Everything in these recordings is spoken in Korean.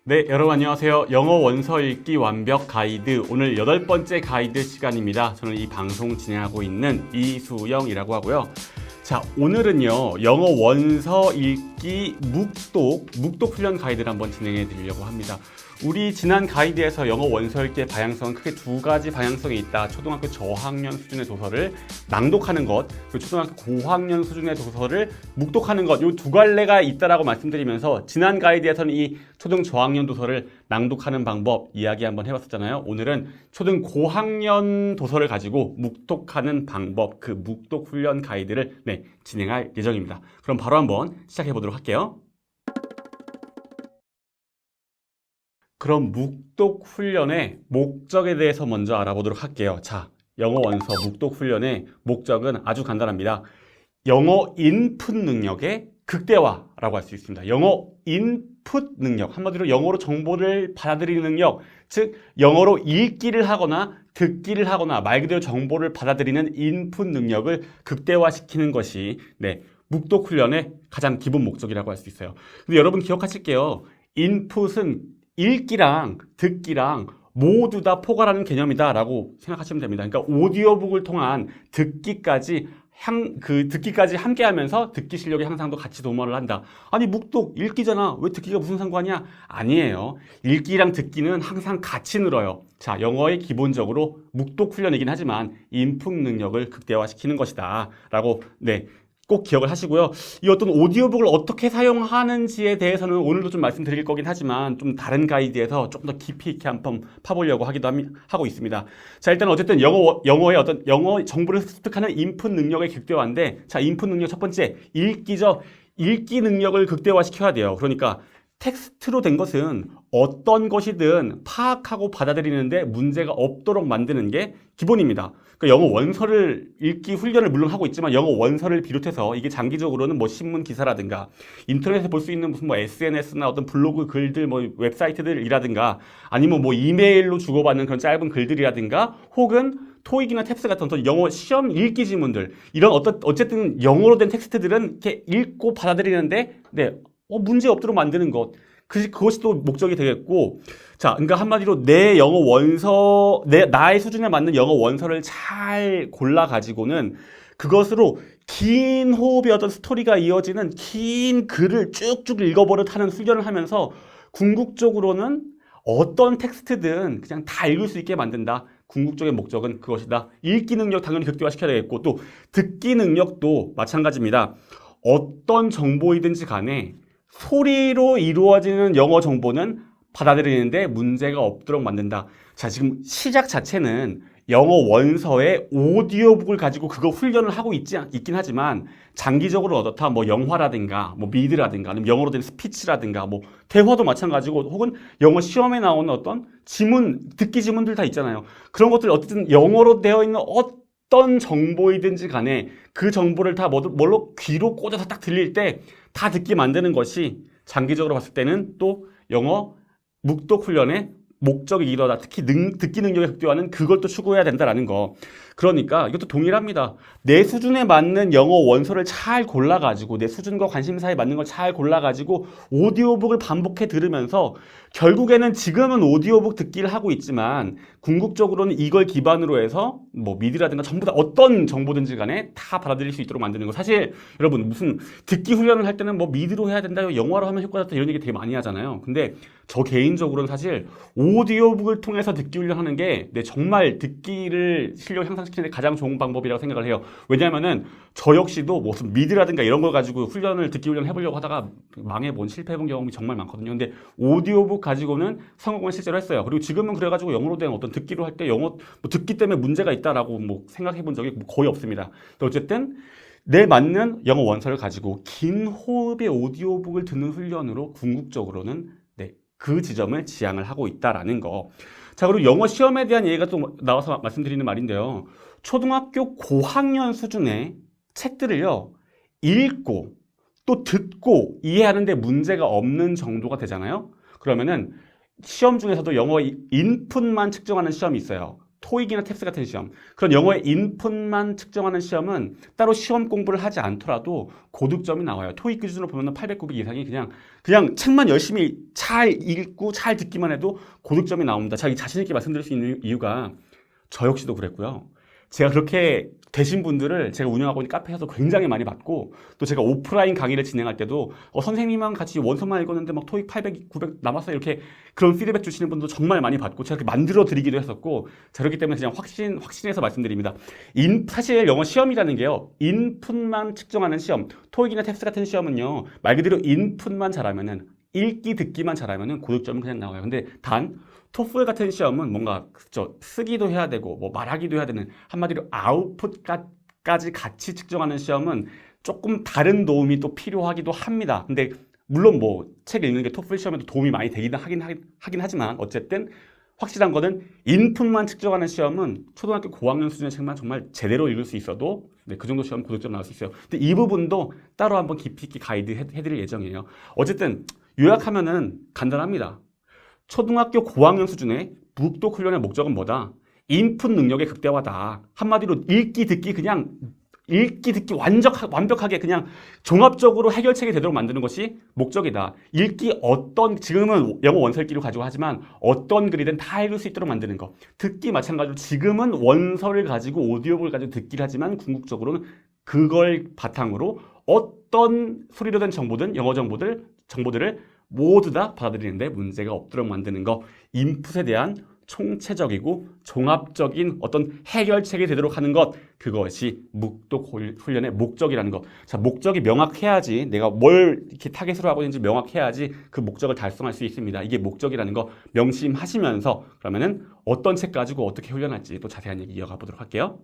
네, 여러분 안녕하세요. 영어 원서 읽기 완벽 가이드 오늘 8번째 가이드 시간입니다. 저는 이 방송 진행하고 있는 이수영이라고 하고요. 자, 오늘은요. 영어 원서 읽기 묵독 훈련 가이드를 한번 진행해 드리려고 합니다. 우리 지난 가이드에서 영어 원서 읽기의 방향성은 크게 두 가지 방향성이 있다. 초등학교 저학년 수준의 도서를 낭독하는 것, 그리고 초등학교 고학년 수준의 도서를 묵독하는 것, 이 두 갈래가 있다라고 말씀드리면서 지난 가이드에서는 이 초등 저학년 도서를 낭독하는 방법 이야기 한번 해봤었잖아요. 오늘은 초등 고학년 도서를 가지고 묵독하는 방법, 그 묵독 훈련 가이드를 진행할 예정입니다. 그럼 바로 한번 시작해 보도록 할게요. 그럼 묵독 훈련의 목적에 대해서 먼저 알아보도록 할게요. 자, 영어 원서 묵독 훈련의 목적은 아주 간단합니다. 영어 인풋 능력의 극대화라고 할 수 있습니다. 영어 인풋 능력, 한마디로 영어로 정보를 받아들이는 능력, 즉 영어로 읽기를 하거나 듣기를 하거나 말 그대로 정보를 받아들이는 인풋 능력을 극대화시키는 것이 묵독 훈련의 가장 기본 목적이라고 할 수 있어요. 근데 여러분 기억하실게요. 인풋은 읽기랑 듣기랑 모두 다 포괄하는 개념이다 라고 생각하시면 됩니다. 그러니까 오디오북을 통한 듣기까지 함께 하면서 듣기 실력의 향상도 같이 도모를 한다. 아니, 묵독, 읽기잖아. 왜 듣기가 무슨 상관이야? 아니에요. 읽기랑 듣기는 항상 같이 늘어요. 자, 영어의 기본적으로 묵독 훈련이긴 하지만 인풋 능력을 극대화시키는 것이다. 라고, 꼭 기억을 하시고요. 이 어떤 오디오북을 어떻게 사용하는지에 대해서는 오늘도 좀 말씀드릴 거긴 하지만 좀 다른 가이드에서 조금 더 깊이 있게 한번 파보려고 하고 있습니다. 자, 일단 어쨌든 영어의 어떤 영어 정보를 습득하는 인풋 능력의 극대화인데, 자, 인풋 능력 첫 번째, 읽기죠. 읽기 능력을 극대화시켜야 돼요. 그러니까 텍스트로 된 것은 어떤 것이든 파악하고 받아들이는데 문제가 없도록 만드는 게 기본입니다. 그러니까 영어 원서를 읽기 훈련을 물론 하고 있지만 영어 원서를 비롯해서 이게 장기적으로는 뭐 신문 기사라든가 인터넷에 볼 수 있는 무슨 뭐 SNS나 어떤 블로그 글들, 뭐 웹사이트들이라든가 아니면 뭐 이메일로 주고받는 그런 짧은 글들이라든가 혹은 토익이나 탭스 같은 어떤 영어 시험 읽기 지문들, 이런 어쨌든 영어로 된 텍스트들은 이렇게 읽고 받아들이는데 문제 없도록 만드는 것. 그것이 또 목적이 되겠고, 자, 그러니까 한마디로 내 영어 원서, 나의 수준에 맞는 영어 원서를 잘 골라가지고는 그것으로 긴 호흡의 어떤 스토리가 이어지는 긴 글을 쭉쭉 읽어버릇 하는 훈련을 하면서 궁극적으로는 어떤 텍스트든 그냥 다 읽을 수 있게 만든다. 궁극적인 목적은 그것이다. 읽기 능력 당연히 극대화시켜야 되겠고, 또 듣기 능력도 마찬가지입니다. 어떤 정보이든지 간에 소리로 이루어지는 영어 정보는 받아들이는데 문제가 없도록 만든다. 자, 지금 시작 자체는 영어 원서의 오디오북을 가지고 그거 훈련을 하고 있긴 하지만 장기적으로 어떻다, 뭐 영화라든가 뭐 미드라든가 아니면 영어로 된 스피치라든가 뭐 대화도 마찬가지고 혹은 영어 시험에 나오는 어떤 지문, 듣기 지문들 다 있잖아요. 그런 것들 어쨌든 영어로 되어 있는 어떤 정보이든지 간에 그 정보를 다 뭘로 귀로 꽂아서 딱 들릴 때 다 듣게 만드는 것이 장기적으로 봤을 때는 또 영어 묵독 훈련의 목적이기도 하다. 특히 듣기 능력의 극대화는 그걸 또 추구해야 된다라는 거. 그러니까 이것도 동일합니다. 내 수준에 맞는 영어 원서를 잘 골라가지고 내 수준과 관심사에 맞는 걸 잘 골라가지고 오디오북을 반복해 들으면서 결국에는 지금은 오디오북 듣기를 하고 있지만 궁극적으로는 이걸 기반으로 해서 뭐 미디라든가 전부 다 어떤 정보든지 간에 다 받아들일 수 있도록 만드는 거. 사실 여러분 무슨 듣기 훈련을 할 때는 뭐 미디로 해야 된다, 영어로 하면 효과가 좋다 이런 얘기 되게 많이 하잖아요. 근데 저 개인적으로는 사실 오디오북을 통해서 듣기 훈련하는 게 정말 듣기를 실력 향상시키는 데 가장 좋은 방법이라고 생각을 해요. 왜냐하면은 저 역시도 무슨 미드라든가 이런 걸 가지고 듣기 훈련 해보려고 하다가 망해본 실패해본 경험이 정말 많거든요. 근데 오디오북 가지고는 성공을 실제로 했어요. 그리고 지금은 그래가지고 영어로 된 어떤 듣기로 할 때 영어 듣기 때문에 문제가 있다라고 생각해본 적이 거의 없습니다. 어쨌든 내 맞는 영어 원서를 가지고 긴 호흡의 오디오북을 듣는 훈련으로 궁극적으로는 그 지점을 지향을 하고 있다라는 거. 자, 그리고 영어 시험에 대한 얘기가 또 나와서 말씀드리는 말인데요. 초등학교 고학년 수준의 책들을요, 읽고 또 듣고 이해하는데 문제가 없는 정도가 되잖아요. 그러면은 시험 중에서도 영어 인풋만 측정하는 시험이 있어요. 토익이나 탭스 같은 시험, 그런 영어의 인풋만 측정하는 시험은 따로 시험 공부를 하지 않더라도 고득점이 나와요. 토익 기준으로 보면 800, 900 이상이 그냥 책만 열심히 잘 읽고 잘 듣기만 해도 고득점이 나옵니다. 자기 자신 있게 말씀드릴 수 있는 이유가 저 역시도 그랬고요. 제가 그렇게 되신 분들을 제가 운영하고 있는 카페에서 굉장히 많이 봤고, 또 제가 오프라인 강의를 진행할 때도 선생님이랑 같이 원서만 읽었는데 막 토익 800, 900 남았어요, 이렇게 그런 피드백 주시는 분도 정말 많이 봤고, 제가 이렇게 만들어 드리기도 했었고, 자, 그렇기 때문에 그냥 확신해서 말씀드립니다. 사실 영어 시험이라는 게요, 인풋만 측정하는 시험, 토익이나 탭스 같은 시험은요, 말 그대로 인풋만 잘하면은, 읽기 듣기만 잘하면은 고득점은 그냥 나와요. 근데 단 토플 같은 시험은 뭔가 쓰기도 해야 되고 뭐 말하기도 해야 되는, 한마디로 아웃풋까지 같이 측정하는 시험은 조금 다른 도움이 또 필요하기도 합니다. 근데 물론 뭐 책 읽는 게 토플 시험에도 도움이 많이 되긴 하긴 하지만, 어쨌든 확실한 거는 인풋만 측정하는 시험은 초등학교 고학년 수준의 책만 정말 제대로 읽을 수 있어도 그 정도 시험 고득점 나올 수 있어요. 근데 이 부분도 따로 한번 깊이 있게 가이드 해드릴 예정이에요. 어쨌든 요약하면은 간단합니다. 초등학교 고학년 수준의 묵독 훈련의 목적은 뭐다? 인풋 능력의 극대화다. 한마디로 읽기 듣기 완벽하게 그냥 종합적으로 해결책이 되도록 만드는 것이 목적이다. 지금은 영어 원서 읽기로 가지고 하지만 어떤 글이든 다 읽을 수 있도록 만드는 거. 듣기 마찬가지로 지금은 원서를 가지고 오디오북을 가지고 듣기를 하지만 궁극적으로는 그걸 바탕으로 어떤 소리로 된 정보든 영어 정보들을 모두 다 받아들이는데 문제가 없도록 만드는 거. 인풋에 대한 총체적이고 종합적인 어떤 해결책이 되도록 하는 것, 그것이 묵독 훈련의 목적이라는 것. 자, 목적이 명확해야지, 내가 뭘 이렇게 타겟으로 하고 있는지 명확해야지 그 목적을 달성할 수 있습니다. 이게 목적이라는 거 명심하시면서, 그러면은 어떤 책 가지고 어떻게 훈련할지 또 자세한 얘기 이어가 보도록 할게요.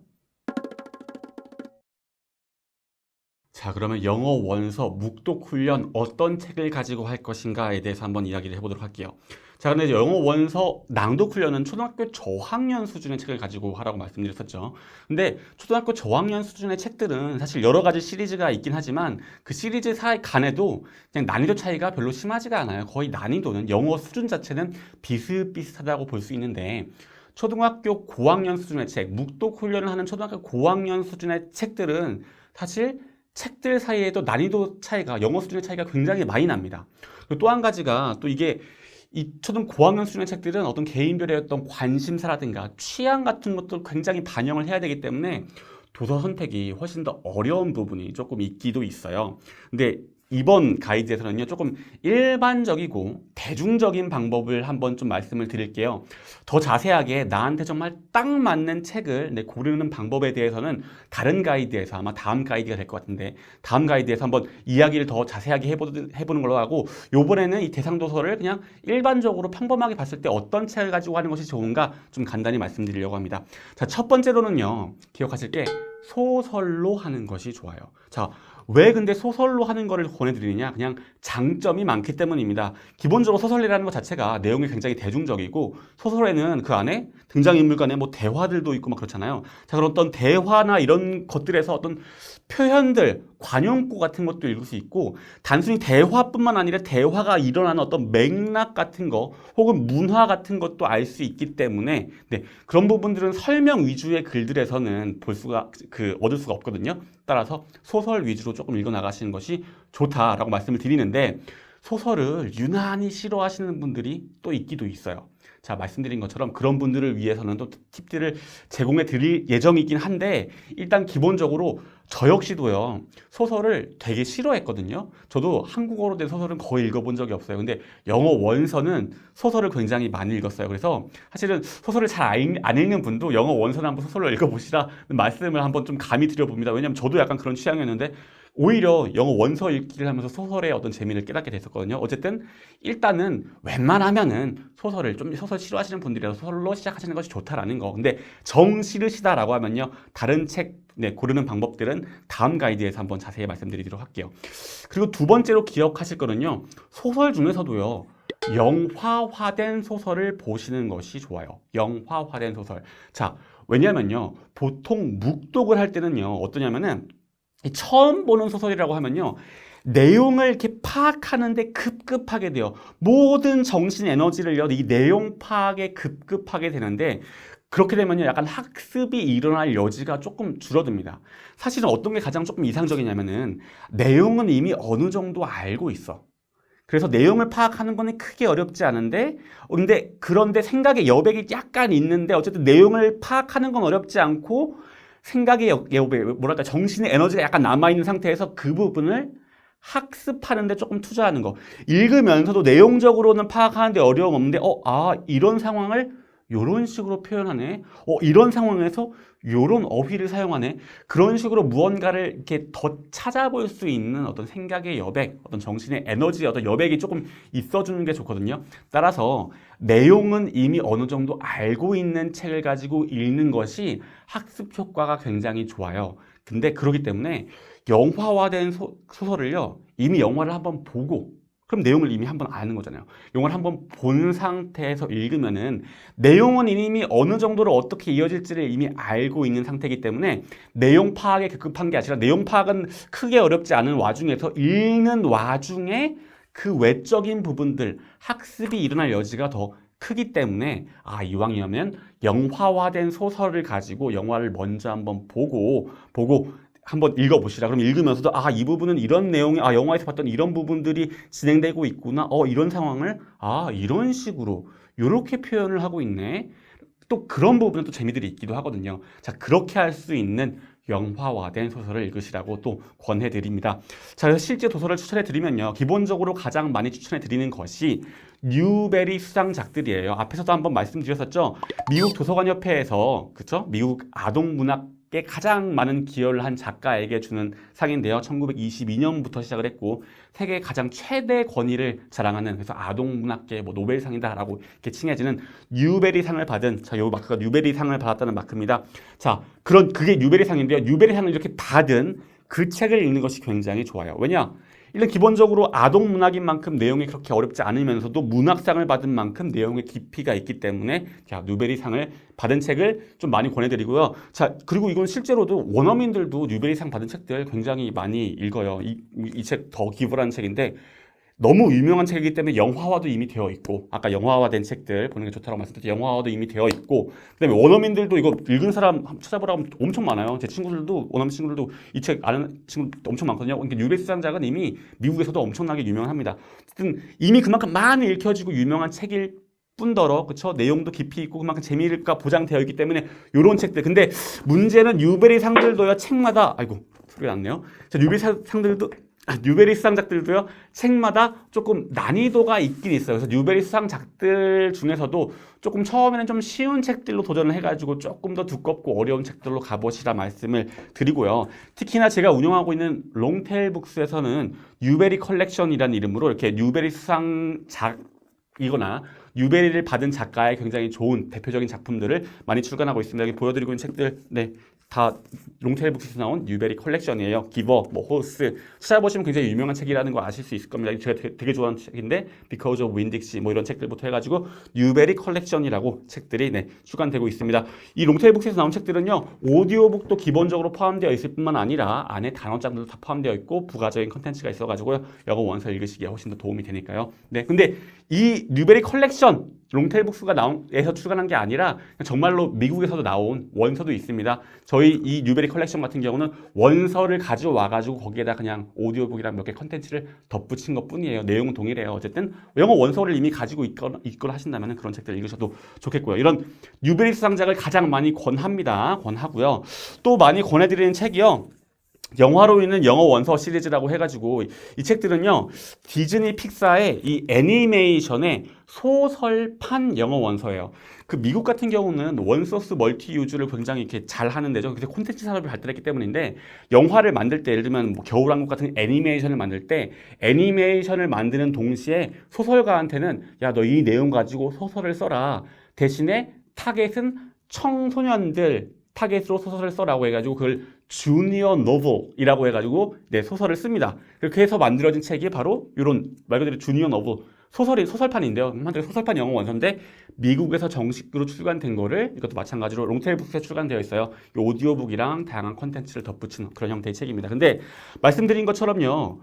자, 그러면 영어 원서 묵독 훈련 어떤 책을 가지고 할 것인가에 대해서 한번 이야기를 해보도록 할게요. 자, 근데 영어 원서 낭독 훈련은 초등학교 저학년 수준의 책을 가지고 하라고 말씀드렸었죠. 근데 초등학교 저학년 수준의 책들은 사실 여러 가지 시리즈가 있긴 하지만 그 시리즈 간에도 그냥 난이도 차이가 별로 심하지가 않아요. 거의 난이도는 영어 수준 자체는 비슷비슷하다고 볼 수 있는데, 초등학교 고학년 수준의 책, 묵독 훈련을 하는 초등학교 고학년 수준의 책들은 사실 책들 사이에도 난이도 차이가, 영어 수준의 차이가 굉장히 많이 납니다. 또 한 가지가, 또 이게 이 초등 고학년 수준의 책들은 어떤 개인별의 어떤 관심사라든가 취향 같은 것도 굉장히 반영을 해야 되기 때문에 도서 선택이 훨씬 더 어려운 부분이 조금 있기도 있어요. 근데 이번 가이드에서는요, 조금 일반적이고 대중적인 방법을 한번 좀 말씀을 드릴게요. 더 자세하게 나한테 정말 딱 맞는 책을 고르는 방법에 대해서는 다른 가이드에서, 아마 다음 가이드가 될 것 같은데, 다음 가이드에서 한번 이야기를 더 자세하게 해보는 걸로 하고, 요번에는 이 대상도서를 그냥 일반적으로 평범하게 봤을 때 어떤 책을 가지고 하는 것이 좋은가 좀 간단히 말씀드리려고 합니다. 자, 첫 번째로는요, 기억하실 게 소설로 하는 것이 좋아요. 자, 왜 근데 소설로 하는 거를 권해드리느냐? 그냥 장점이 많기 때문입니다. 기본적으로 소설이라는 것 자체가 내용이 굉장히 대중적이고, 소설에는 그 안에 등장인물 간의 뭐 대화들도 있고 막 그렇잖아요. 자, 그런 어떤 대화나 이런 것들에서 어떤 표현들, 관용구 같은 것도 읽을 수 있고, 단순히 대화뿐만 아니라 대화가 일어나는 어떤 맥락 같은 거, 혹은 문화 같은 것도 알 수 있기 때문에, 그런 부분들은 설명 위주의 글들에서는 얻을 수가 없거든요. 따라서 소설 위주로 조금 읽어 나가시는 것이 좋다라고 말씀을 드리는데, 소설을 유난히 싫어하시는 분들이 또 있기도 있어요. 자, 말씀드린 것처럼 그런 분들을 위해서는 또 팁들을 제공해 드릴 예정이긴 한데, 일단 기본적으로 저 역시도요, 소설을 되게 싫어했거든요. 저도 한국어로 된 소설은 거의 읽어본 적이 없어요. 근데 영어 원서는 소설을 굉장히 많이 읽었어요. 그래서 사실은 소설을 잘 안 읽는 분도 영어 원서는 한번 소설로 읽어보시라는 말씀을 한번 좀 감히 드려봅니다. 왜냐하면 저도 약간 그런 취향이었는데, 오히려 영어 원서 읽기를 하면서 소설의 어떤 재미를 깨닫게 됐었거든요. 어쨌든 일단은 웬만하면은 소설 싫어하시는 분들이라서 소설로 시작하시는 것이 좋다라는 거. 근데 정 싫으시다라고 하면요, 다른 책 고르는 방법들은 다음 가이드에서 한번 자세히 말씀드리도록 할게요. 그리고 두 번째로 기억하실 거는요, 소설 중에서도요, 영화화된 소설을 보시는 것이 좋아요. 영화화된 소설. 자, 왜냐면요, 보통 묵독을 할 때는요, 어떠냐면은 처음 보는 소설이라고 하면요, 내용을 이렇게 파악하는데 급급하게 돼요. 모든 정신 에너지를요, 이 내용 파악에 급급하게 되는데, 그렇게 되면요, 약간 학습이 일어날 여지가 조금 줄어듭니다. 사실은 어떤 게 가장 조금 이상적이냐면은 내용은 이미 어느 정도 알고 있어. 그래서 내용을 파악하는 거는 크게 어렵지 않은데, 그런데 생각의 여백이 약간 있는데, 어쨌든 내용을 파악하는 건 어렵지 않고, 생각의 여백, 뭐랄까, 정신의 에너지가 약간 남아있는 상태에서 그 부분을 학습하는데 조금 투자하는 거. 읽으면서도 내용적으로는 파악하는데 어려움 없는데, 이런 상황을 이런 식으로 표현하네. 이런 상황에서 이런 어휘를 사용하네. 그런 식으로 무언가를 이렇게 더 찾아볼 수 있는 어떤 생각의 여백, 어떤 정신의 에너지, 어떤 여백이 조금 있어주는 게 좋거든요. 따라서 내용은 이미 어느 정도 알고 있는 책을 가지고 읽는 것이 학습 효과가 굉장히 좋아요. 근데 그렇기 때문에 영화화된 소설을요, 이미 영화를 한번 보고, 그럼 내용을 이미 한번 아는 거잖아요. 영화를 한번 본 상태에서 읽으면은 내용은 이미 어느 정도로 어떻게 이어질지를 이미 알고 있는 상태이기 때문에 내용 파악에 급급한 게 아니라 내용 파악은 크게 어렵지 않은 와중에서 읽는 와중에 그 외적인 부분들, 학습이 일어날 여지가 더 크기 때문에 이왕이면 영화화된 소설을 가지고 영화를 먼저 한번 보고 한번 읽어보시라. 그럼 읽으면서도 이 부분은 이런 내용이 영화에서 봤던 이런 부분들이 진행되고 있구나. 이런 상황을 이런 식으로 이렇게 표현을 하고 있네. 또 그런 부분은 또 재미들이 있기도 하거든요. 자, 그렇게 할 수 있는 영화화된 소설을 읽으시라고 또 권해드립니다. 자, 그래서 실제 도서를 추천해드리면요, 기본적으로 가장 많이 추천해드리는 것이 뉴베리 수상작들이에요. 앞에서도 한번 말씀드렸었죠. 미국 도서관협회에서, 그쵸? 미국 아동문학에 가장 많은 기여를 한 작가에게 주는 상인데요. 1922년부터 시작을 했고 세계 가장 최대 권위를 자랑하는, 그래서 아동문학계 노벨상이다라고 이렇게 칭해지는 뉴베리상을 받은, 자, 요 마크가 뉴베리상을 받았다는 마크입니다. 자, 그게 뉴베리상인데요. 뉴베리상을 이렇게 받은 그 책을 읽는 것이 굉장히 좋아요. 왜냐? 일단 기본적으로 아동문학인 만큼 내용이 그렇게 어렵지 않으면서도 문학상을 받은 만큼 내용의 깊이가 있기 때문에 뉴베리상을 받은 책을 좀 많이 권해드리고요. 자, 그리고 이건 실제로도 원어민들도 뉴베리상 받은 책들 굉장히 많이 읽어요. 이 책 더 기브라는 책인데 너무 유명한 책이기 때문에 영화화도 이미 되어 있고, 아까 영화화된 책들 보는 게 좋다고 말씀드렸죠. 영화화도 이미 되어 있고, 그다음에 원어민들도 이거 읽은 사람 찾아보라고 엄청 많아요. 제 친구들도, 원어민 친구들도 이 책 아는 친구도 엄청 많거든요. 그러니까 뉴베리 수상작은 이미 미국에서도 엄청나게 유명합니다. 어쨌든 이미 그만큼 많이 읽혀지고 유명한 책일 뿐더러, 그쵸? 내용도 깊이 있고 그만큼 재미가 보장되어 있기 때문에 이런 책들. 근데 문제는 뉴베리 상들도요, 책마다, 소리가 났네요. 자, 뉴베리 수상작들도요, 책마다 조금 난이도가 있긴 있어요. 그래서 뉴베리 수상작들 중에서도 조금 처음에는 좀 쉬운 책들로 도전을 해가지고 조금 더 두껍고 어려운 책들로 가보시라 말씀을 드리고요. 특히나 제가 운영하고 있는 롱테일 북스에서는 뉴베리 컬렉션이라는 이름으로 이렇게 뉴베리 수상작이거나 뉴베리를 받은 작가의 굉장히 좋은 대표적인 작품들을 많이 출간하고 있습니다. 여기 보여드리고 있는 책들, 다 롱테일 북스에서 나온 뉴베리 컬렉션이에요. 기버, 호스 찾아보시면 굉장히 유명한 책이라는 거 아실 수 있을 겁니다. 제가 되게 좋아하는 책인데 Because of Winn-Dixie 이런 책들부터 해가지고 뉴베리 컬렉션이라고 책들이 출간되고 있습니다. 이 롱테일 북스에서 나온 책들은요, 오디오북도 기본적으로 포함되어 있을 뿐만 아니라 안에 단어장들도 다 포함되어 있고 부가적인 컨텐츠가 있어가지고요, 영어 원서 읽으시기에 훨씬 더 도움이 되니까요. 근데 이 뉴베리 컬렉션 롱테일 북스가 에서 출간한 게 아니라 정말로 미국에서도 나온 원서도 있습니다. 저희 이 뉴베리 컬렉션 같은 경우는 원서를 가져와가지고 거기에다 그냥 오디오북이랑 몇 개 컨텐츠를 덧붙인 것 뿐이에요. 내용은 동일해요. 어쨌든 영어 원서를 이미 가지고 있거나 하신다면 그런 책들 읽으셔도 좋겠고요. 이런 뉴베리 수상작을 가장 많이 권하고요. 또 많이 권해드리는 책이요, 영화로 있는 영어 원서 시리즈라고 해가지고, 이 책들은요, 디즈니 픽사의 이 애니메이션의 소설판 영어 원서예요. 그 미국 같은 경우는 원소스 멀티 유즈를 굉장히 이렇게 잘 하는 데죠. 그래서 콘텐츠 산업이 발달했기 때문인데, 영화를 만들 때, 예를 들면 겨울왕국 같은 애니메이션을 만들 때, 애니메이션을 만드는 동시에 소설가한테는 야, 너 이 내용 가지고 소설을 써라. 대신에 타겟은 청소년들 타겟으로 소설을 써라고 해가지고 그걸 주니어 노블이라고 해가지고 소설을 씁니다. 그렇게 해서 만들어진 책이 바로 이런 말 그대로 주니어 노블 소설판인데요. 소설판 영어 원서인데 미국에서 정식으로 출간된 거를, 이것도 마찬가지로 롱테일 북스에 출간되어 있어요. 이 오디오북이랑 다양한 컨텐츠를 덧붙인 그런 형태의 책입니다. 근데 말씀드린 것처럼요,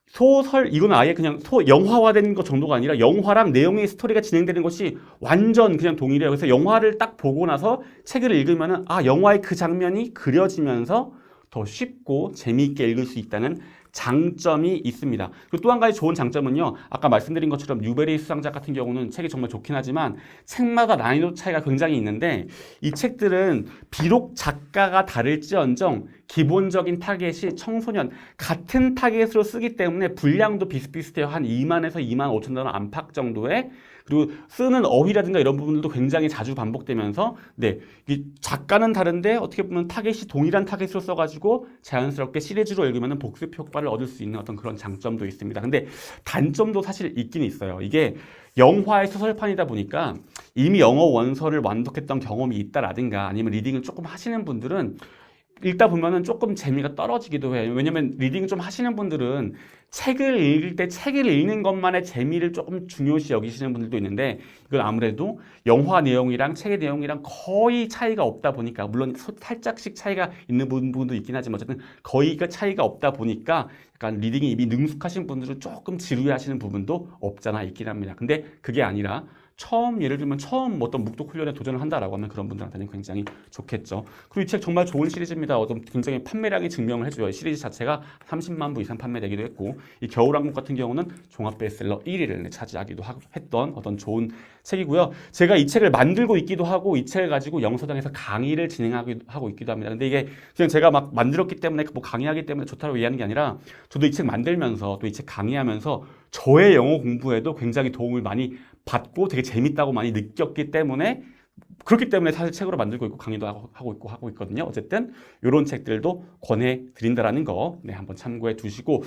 소설, 이건 아예 그냥 영화화된 것 정도가 아니라 영화랑 내용의 스토리가 진행되는 것이 완전 그냥 동일해요. 그래서 영화를 딱 보고 나서 책을 읽으면은 영화의 그 장면이 그려지면서 더 쉽고 재미있게 읽을 수 있다는 장점이 있습니다. 그리고 또 한 가지 좋은 장점은요. 아까 말씀드린 것처럼 뉴베리 수상작 같은 경우는 책이 정말 좋긴 하지만 책마다 난이도 차이가 굉장히 있는데 이 책들은 비록 작가가 다를지언정 기본적인 타겟이 청소년, 같은 타겟으로 쓰기 때문에 분량도 비슷비슷해요. 한 2만에서 2만 5천 단어 안팎 정도의, 그리고 쓰는 어휘라든가 이런 부분들도 굉장히 자주 반복되면서 이 작가는 다른데 어떻게 보면 타겟이 동일한 타겟으로 써가지고 자연스럽게 시리즈로 읽으면 복습 효과를 얻을 수 있는 어떤 그런 장점도 있습니다. 근데 단점도 사실 있긴 있어요. 이게 영화의 소설판이다 보니까 이미 영어 원서를 완독했던 경험이 있다라든가 아니면 리딩을 조금 하시는 분들은 읽다 보면은 조금 재미가 떨어지기도 해요. 왜냐면 리딩 좀 하시는 분들은 책을 읽을 때 책을 읽는 것만의 재미를 조금 중요시 여기시는 분들도 있는데 이건 아무래도 영화 내용이랑 책의 내용이랑 거의 차이가 없다 보니까, 물론 살짝씩 차이가 있는 부분도 있긴 하지만 어쨌든 거의 그 차이가 없다 보니까 약간 리딩이 이미 능숙하신 분들은 조금 지루해하시는 부분도 없잖아 있긴 합니다. 근데 그게 아니라 예를 들면 처음 어떤 묵독 훈련에 도전을 한다라고 하면 그런 분들한테는 굉장히 좋겠죠. 그리고 이 책 정말 좋은 시리즈입니다. 굉장히 판매량이 증명을 해줘요. 이 시리즈 자체가 30만 부 이상 판매되기도 했고, 이 겨울왕국 같은 경우는 종합 베스트셀러 1위를 차지하기도 했던 어떤 좋은 책이고요. 제가 이 책을 만들고 있기도 하고 이 책을 가지고 영서당에서 강의를 진행하고 있기도 합니다. 근데 이게 그냥 제가 막 만들었기 때문에 뭐 강의하기 때문에 좋다고 얘기하는 게 아니라 저도 이 책 만들면서 또 이 책 강의하면서 저의 영어 공부에도 굉장히 도움을 많이 받고 되게 재밌다고 많이 느꼈기 때문에, 그렇기 때문에 사실 책으로 만들고 있고 강의도 하고 있거든요. 어쨌든 이런 책들도 권해드린다라는 거 한번 참고해 두시고,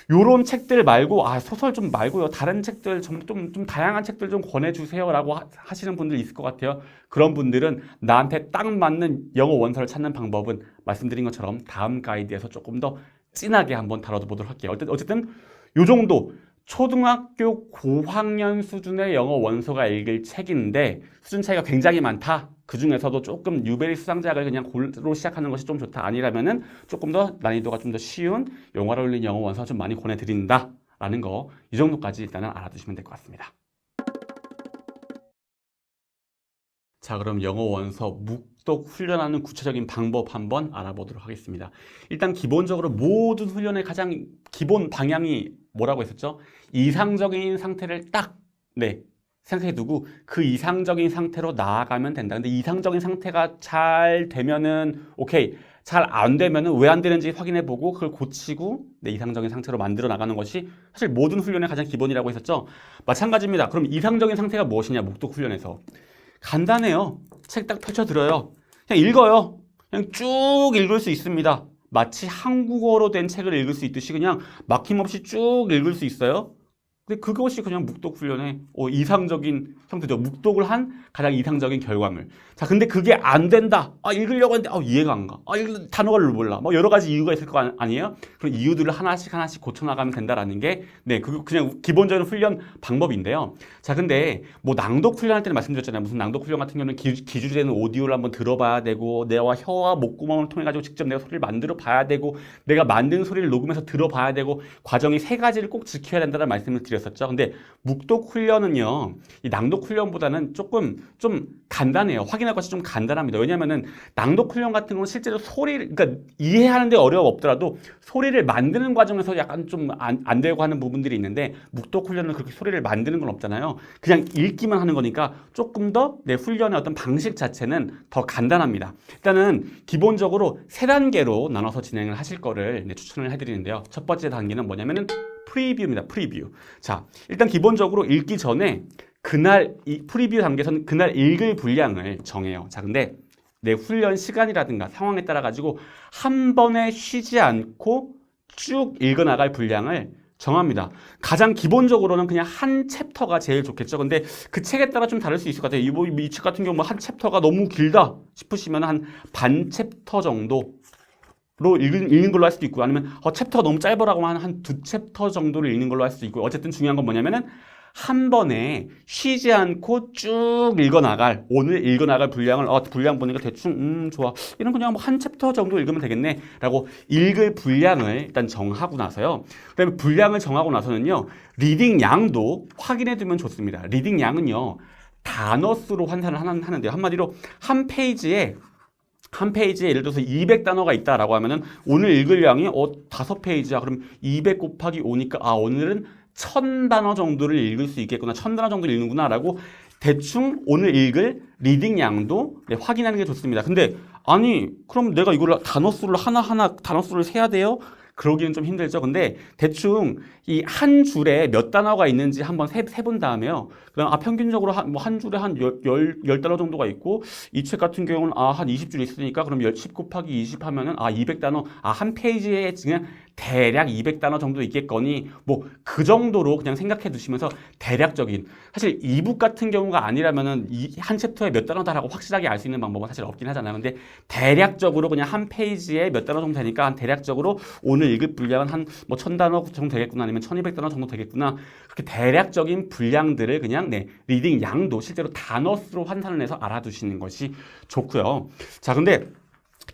이런 책들 말고 소설 좀 말고요, 다른 책들 좀 다양한 책들 좀 권해주세요라고 하시는 분들 있을 것 같아요. 그런 분들은 나한테 딱 맞는 영어 원서를 찾는 방법은 말씀드린 것처럼 다음 가이드에서 조금 더 진하게 한번 다뤄보도록 할게요. 어쨌든 요 정도 초등학교 고학년 수준의 영어 원서가 읽을 책인데 수준 차이가 굉장히 많다. 그 중에서도 조금 뉴베리 수상작을 그냥 골로 시작하는 것이 좀 좋다. 아니라면은 조금 더 난이도가 좀 더 쉬운 영어로 올린 영어 원서 좀 많이 권해드린다라는 거, 이 정도까지 일단은 알아두시면 될 것 같습니다. 자, 그럼 영어 원서 묵독 훈련하는 구체적인 방법 한번 알아보도록 하겠습니다. 일단 기본적으로 모든 훈련의 가장 기본 방향이 뭐라고 했었죠? 이상적인 상태를 딱 생각해 두고 그 이상적인 상태로 나아가면 된다. 근데 이상적인 상태가 잘 되면은 오케이, 잘 안 되면은 왜 안 되는지 확인해 보고 그걸 고치고 이상적인 상태로 만들어 나가는 것이 사실 모든 훈련의 가장 기본이라고 했었죠. 마찬가지입니다. 그럼 이상적인 상태가 무엇이냐? 묵독 훈련에서 간단해요. 책 딱 펼쳐들어요. 그냥 읽어요. 그냥 쭉 읽을 수 있습니다. 마치 한국어로 된 책을 읽을 수 있듯이 그냥 막힘없이 쭉 읽을 수 있어요. 근데 그것이 그냥 묵독 훈련의 이상적인 형태죠. 묵독을 한 가장 이상적인 결과물. 자, 근데 그게 안 된다. 읽으려고 했는데 이해가 안 가. 단어가 몰라. 뭐 여러 가지 이유가 있을 거 아니에요? 그런 이유들을 하나씩 고쳐나가면 된다라는 게 그거 그냥 기본적인 훈련 방법인데요. 자, 근데 뭐 낭독 훈련할 때는 말씀드렸잖아요. 무슨 낭독 훈련 같은 경우는 기준이 되는 오디오를 한번 들어봐야 되고 내와 혀와 목구멍을 통해 가지고 직접 내가 소리를 만들어 봐야 되고 내가 만든 소리를 녹음해서 들어봐야 되고 과정이 세 가지를 꼭 지켜야 된다는 말씀을 드렸었죠. 근데 묵독 훈련은요, 이 낭독 훈련보다는 조금 좀 간단해요. 확인할 것이 좀 간단합니다. 왜냐면은 낭독 훈련 같은 건 실제로 그러니까 이해하는데 어려움 없더라도 소리를 만드는 과정에서 약간 좀 안 되고 하는 부분들이 있는데 묵독 훈련은 그렇게 소리를 만드는 건 없잖아요. 그냥 읽기만 하는 거니까 조금 더 훈련의 어떤 방식 자체는 더 간단합니다. 일단은 기본적으로 세 단계로 나눠서 진행을 하실 거를 추천을 해드리는데요. 첫 번째 단계는 뭐냐면은 프리뷰입니다. 프리뷰. 자, 일단 기본적으로 읽기 전에 그날 이 프리뷰 단계에서는 그날 읽을 분량을 정해요. 자, 근데 내 훈련 시간이라든가 상황에 따라 가지고 한 번에 쉬지 않고 쭉 읽어나갈 분량을 정합니다. 가장 기본적으로는 그냥 한 챕터가 제일 좋겠죠. 근데 그 책에 따라 좀 다를 수 있을 것 같아요. 이 책 같은 경우 한 챕터가 너무 길다 싶으시면 한 반 챕터 정도 로 읽는 걸로 할 수도 있고, 아니면 챕터가 너무 짧으라고 하면 한 두 챕터 정도를 읽는 걸로 할 수도 있고, 어쨌든 중요한 건 뭐냐면은 한 번에 쉬지 않고 쭉 읽어나갈, 오늘 읽어나갈 분량을, 분량 보니까 대충, 좋아. 이런 그냥 뭐 한 챕터 정도 읽으면 되겠네. 라고 읽을 분량을 일단 정하고 나서요. 그 다음에 분량을 정하고 나서는요, 리딩 양도 확인해 두면 좋습니다. 리딩 양은요, 단어 수로 환산을 하는데요. 한마디로 한 페이지에 예를 들어서 200단어가 있다라고 하면은 오늘 읽을 양이 5페이지야. 그럼 200 곱하기 5니까 오늘은 1000단어 정도를 읽을 수 있겠구나. 1000단어 정도를 읽는구나 라고 대충 오늘 읽을 리딩 양도 확인하는 게 좋습니다. 근데 아니 그럼 내가 이걸 단어 수를 하나하나 단어 수를 세야 돼요? 그러기는 좀 힘들죠. 근데 대충 이 한 줄에 몇 단어가 있는지 한번 세본 다음에요. 그다음 평균적으로 한 줄에 한 10단어 정도가 있고 이 책 같은 경우는 한 20줄 있으니까 그럼 10 곱하기 20 하면은 200단어 한 페이지에 그냥 대략 200단어 정도 있겠거니 뭐 그 정도로 그냥 생각해 두시면서 대략적인 사실 이북 같은 경우가 아니라면은 이 한 챕터에 몇 단어다라고 확실하게 알 수 있는 방법은 사실 없긴 하잖아요. 근데 대략적으로 그냥 한 페이지에 몇 단어 정도 되니까 한 대략적으로 오늘 읽을 분량은 한 뭐 1000단어 정도 되겠구나 아니면 1200단어 정도 되겠구나 그렇게 대략적인 분량들을 그냥 리딩 양도 실제로 단어 수로 환산을 해서 알아두시는 것이 좋고요. 자, 근데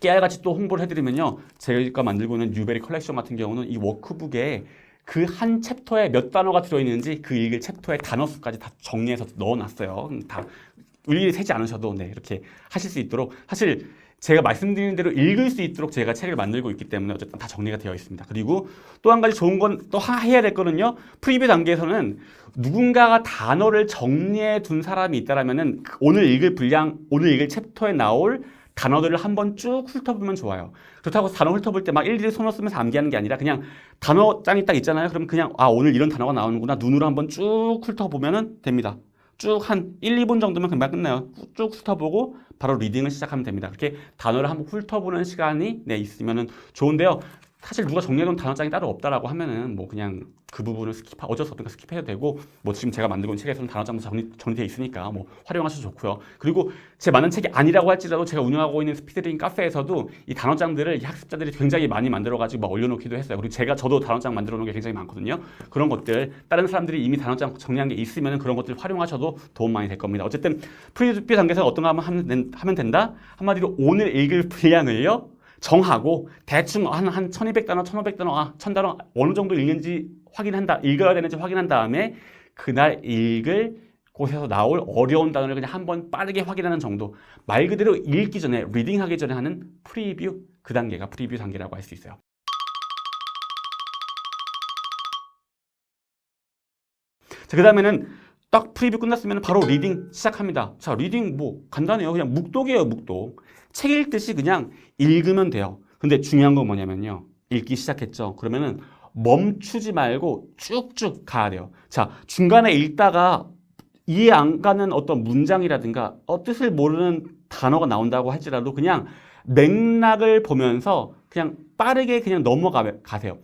깨알같이 또 홍보를 해드리면요. 제가 만들고 있는 뉴베리 컬렉션 같은 경우는 이 워크북에 그 한 챕터에 몇 단어가 들어있는지 그 읽을 챕터의 단어 수까지 다 정리해서 넣어놨어요. 다 일일이 세지 않으셔도 이렇게 하실 수 있도록 사실 제가 말씀드린 대로 읽을 수 있도록 제가 책을 만들고 있기 때문에 어쨌든 다 정리가 되어 있습니다. 그리고 또 한 가지 좋은 건 또 해야 될 거는요. 프리뷰 단계에서는 누군가가 단어를 정리해 둔 사람이 있다라면은 오늘 읽을 분량, 오늘 읽을 챕터에 나올 단어들을 한번 쭉 훑어보면 좋아요. 그렇다고 단어 훑어볼 때 막 일일이 손을 쓰면서 암기하는 게 아니라 그냥 단어장이 딱 있잖아요. 그럼 그냥 오늘 이런 단어가 나오는구나. 눈으로 한번 쭉 훑어보면 됩니다. 쭉 한 1, 2분 정도면 금방 끝나요. 쭉 훑어보고 바로 리딩을 시작하면 됩니다. 그렇게 단어를 한번 훑어보는 시간이 있으면 좋은데요. 사실 누가 정리해놓은 단어장이 따로 없다라고 하면은 뭐 그냥 그 부분을 어쩔 수 없으니까 스킵해도 되고 뭐 지금 제가 만들고 있는 책에서는 단어장도 정리되어 있으니까 뭐 활용하셔도 좋고요. 그리고 제 많은 책이 아니라고 할지라도 제가 운영하고 있는 스피드링 카페에서도 이 단어장들을 이 학습자들이 굉장히 많이 만들어가지고 막 올려놓기도 했어요. 그리고 저도 단어장 만들어 놓은 게 굉장히 많거든요. 그런 것들 다른 사람들이 이미 단어장 정리한 게 있으면 그런 것들 활용하셔도 도움 많이 될 겁니다. 어쨌든 프리뷰 단계에서 어떤 거 하면 된다? 한마디로 오늘 읽을 분량을요. 정하고 대충 한 1200단어, 1500단어, 1000단어 어느 정도 읽는지 읽어야 되는지 확인한 다음에 그날 읽을 곳에서 나올 어려운 단어를 그냥 한번 빠르게 확인하는 정도. 말 그대로 읽기 전에, 리딩하기 전에 하는 프리뷰, 그 단계가 프리뷰 단계라고 할 수 있어요. 자, 그 다음에는 딱 프리뷰 끝났으면 바로 리딩 시작합니다. 자, 리딩 뭐 간단해요. 그냥 묵독이에요, 묵독. 책 읽듯이 그냥 읽으면 돼요. 근데 중요한 건 뭐냐면요. 읽기 시작했죠. 그러면은 멈추지 말고 쭉쭉 가야 돼요. 자, 중간에 읽다가 이해 안 가는 어떤 문장이라든가 뜻을 모르는 단어가 나온다고 할지라도 그냥 맥락을 보면서 그냥 빠르게 그냥 넘어가세요.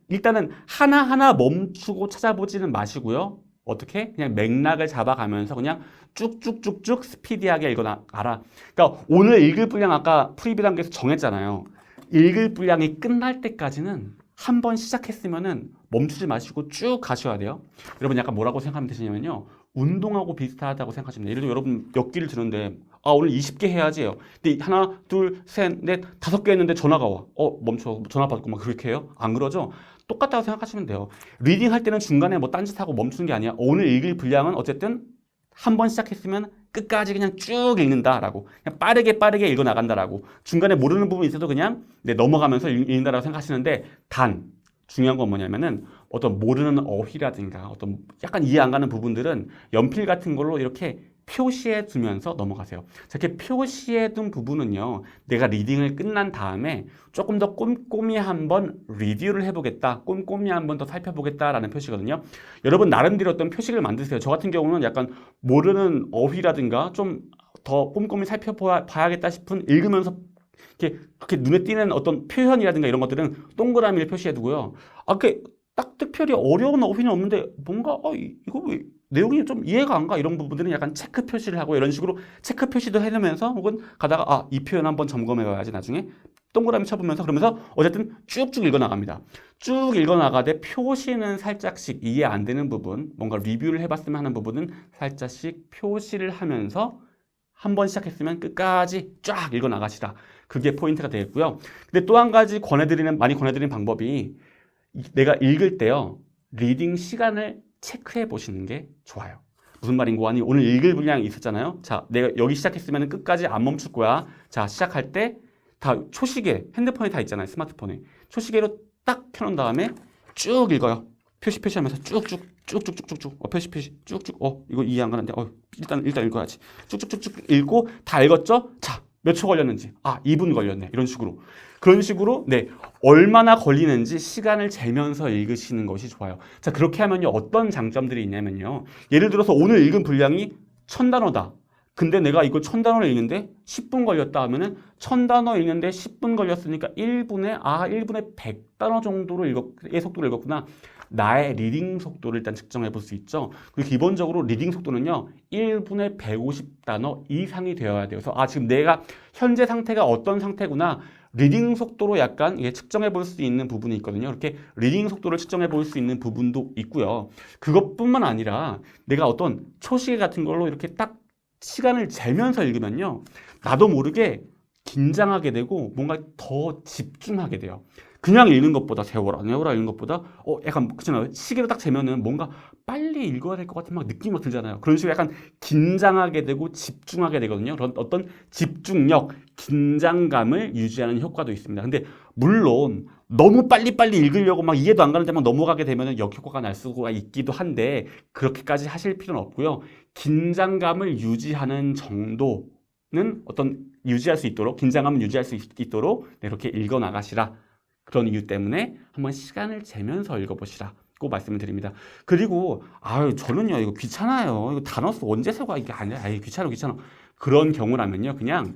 일단은 하나하나 멈추고 찾아보지는 마시고요. 어떻게? 그냥 맥락을 잡아가면서 그냥 쭉쭉쭉쭉 스피디하게 읽어나가라. 그러니까 오늘 읽을 분량 아까 프리뷰 단계에서 정했잖아요. 읽을 분량이 끝날 때까지는 한 번 시작했으면은 멈추지 마시고 쭉 가셔야 돼요. 여러분 약간 뭐라고 생각하면 되시냐면요. 운동하고 비슷하다고 생각하시면 돼요. 예를 들어 여러분 몇 끼를 드는데 오늘 20개 해야지요. 근데 하나, 둘, 셋, 넷, 5개 했는데 전화가 와. 멈춰. 전화 받고 막 그렇게 해요? 안 그러죠? 똑같다고 생각하시면 돼요. 리딩 할 때는 중간에 뭐 딴짓하고 멈추는 게 아니야. 오늘 읽을 분량은 어쨌든 한 번 시작했으면 끝까지 그냥 쭉 읽는다라고. 그냥 빠르게 읽어 나간다라고. 중간에 모르는 부분이 있어도 그냥 넘어가면서 읽는다라고 생각하시는데 중요한 건 뭐냐면은 어떤 모르는 어휘라든가 어떤 약간 이해 안 가는 부분들은 연필 같은 걸로 이렇게 표시해 두면서 넘어가세요. 이렇게 표시해 둔 부분은요. 내가 리딩을 끝난 다음에 조금 더 꼼꼼히 한번 리뷰를 해보겠다. 꼼꼼히 한번 더 살펴보겠다라는 표시거든요. 여러분 나름대로 어떤 표식을 만드세요. 저 같은 경우는 약간 모르는 어휘라든가 좀 더 꼼꼼히 살펴봐야겠다 싶은 읽으면서 그렇게 눈에 띄는 어떤 표현이라든가 이런 것들은 동그라미를 표시해 두고요. 딱 특별히 어려운 어휘는 없는데 뭔가 이거 왜 내용이 좀 이해가 안 가 이런 부분들은 약간 체크 표시를 하고 이런 식으로 체크 표시도 해놓으면서 혹은 가다가 이 표현 한번 점검해 봐야지 나중에 동그라미 쳐보면서 그러면서 어쨌든 쭉쭉 읽어나갑니다. 쭉 읽어나가되 표시는 살짝씩 이해 안 되는 부분, 뭔가 리뷰를 해봤으면 하는 부분은 살짝씩 표시를 하면서 한 번 시작했으면 끝까지 쫙 읽어나가시라. 그게 포인트가 되겠고요. 근데 또 한 가지 많이 권해드리는 방법이 내가 읽을 때요. 리딩 시간을 체크해 보시는 게 좋아요. 무슨 말인고 하니 오늘 읽을 분량이 있었잖아요. 자, 내가 여기 시작했으면 끝까지 안 멈출 거야. 자, 시작할 때 다 초시계, 핸드폰에 다 있잖아요. 스마트폰에. 초시계로 딱 켜놓은 다음에 쭉 읽어요. 표시하면서 쭉쭉쭉쭉쭉쭉 표시 쭉쭉 이거 이해 안 가는데 일단 읽어야지. 쭉쭉쭉쭉 읽고 다 읽었죠? 자, 몇 초 걸렸는지. 2분 걸렸네. 이런 식으로. 그런 식으로 네, 얼마나 걸리는지 시간을 재면서 읽으시는 것이 좋아요. 자, 그렇게 하면요. 어떤 장점들이 있냐면요. 예를 들어서 오늘 읽은 분량이 1000단어다. 근데 내가 이걸 1000단어를 읽는데 10분 걸렸다 하면은 1000단어 읽는데 10분 걸렸으니까 1분에 100단어 정도의 속도를 읽었구나. 나의 리딩 속도를 일단 측정해 볼 수 있죠. 그리고 기본적으로 리딩 속도는요. 1분에 150단어 이상이 되어야 돼요. 그래서 지금 내가 현재 상태가 어떤 상태구나. 리딩 속도로 약간 측정해 볼 수 있는 부분이 있거든요. 이렇게 리딩 속도를 측정해 볼 수 있는 부분도 있고요. 그것뿐만 아니라 내가 어떤 초시계 같은 걸로 이렇게 딱 시간을 재면서 읽으면요. 나도 모르게 긴장하게 되고 뭔가 더 집중하게 돼요. 그냥 읽는 것보다 세워라 읽는 것보다 약간 그렇잖아요. 시계로 딱 재면은 뭔가 빨리 읽어야 될 것 같은 막 느낌이 들잖아요. 그런 식으로 약간 긴장하게 되고 집중하게 되거든요. 그런 어떤 집중력, 긴장감을 유지하는 효과도 있습니다. 근데 물론 너무 빨리빨리 읽으려고 막 이해도 안 가는데 막 넘어가게 되면은 역효과가 날 수가 있기도 한데 그렇게까지 하실 필요는 없고요. 긴장감을 유지하는 정도는 유지할 수 있도록 긴장감을 유지할 수 있도록 이렇게 읽어 나가시라. 그런 이유 때문에 한번 시간을 재면서 읽어보시라. 고 말씀을 드립니다. 그리고 저는요 이거 귀찮아요. 이거 단어 수 언제 세고 이게 아니라 귀찮아. 그런 경우라면요 그냥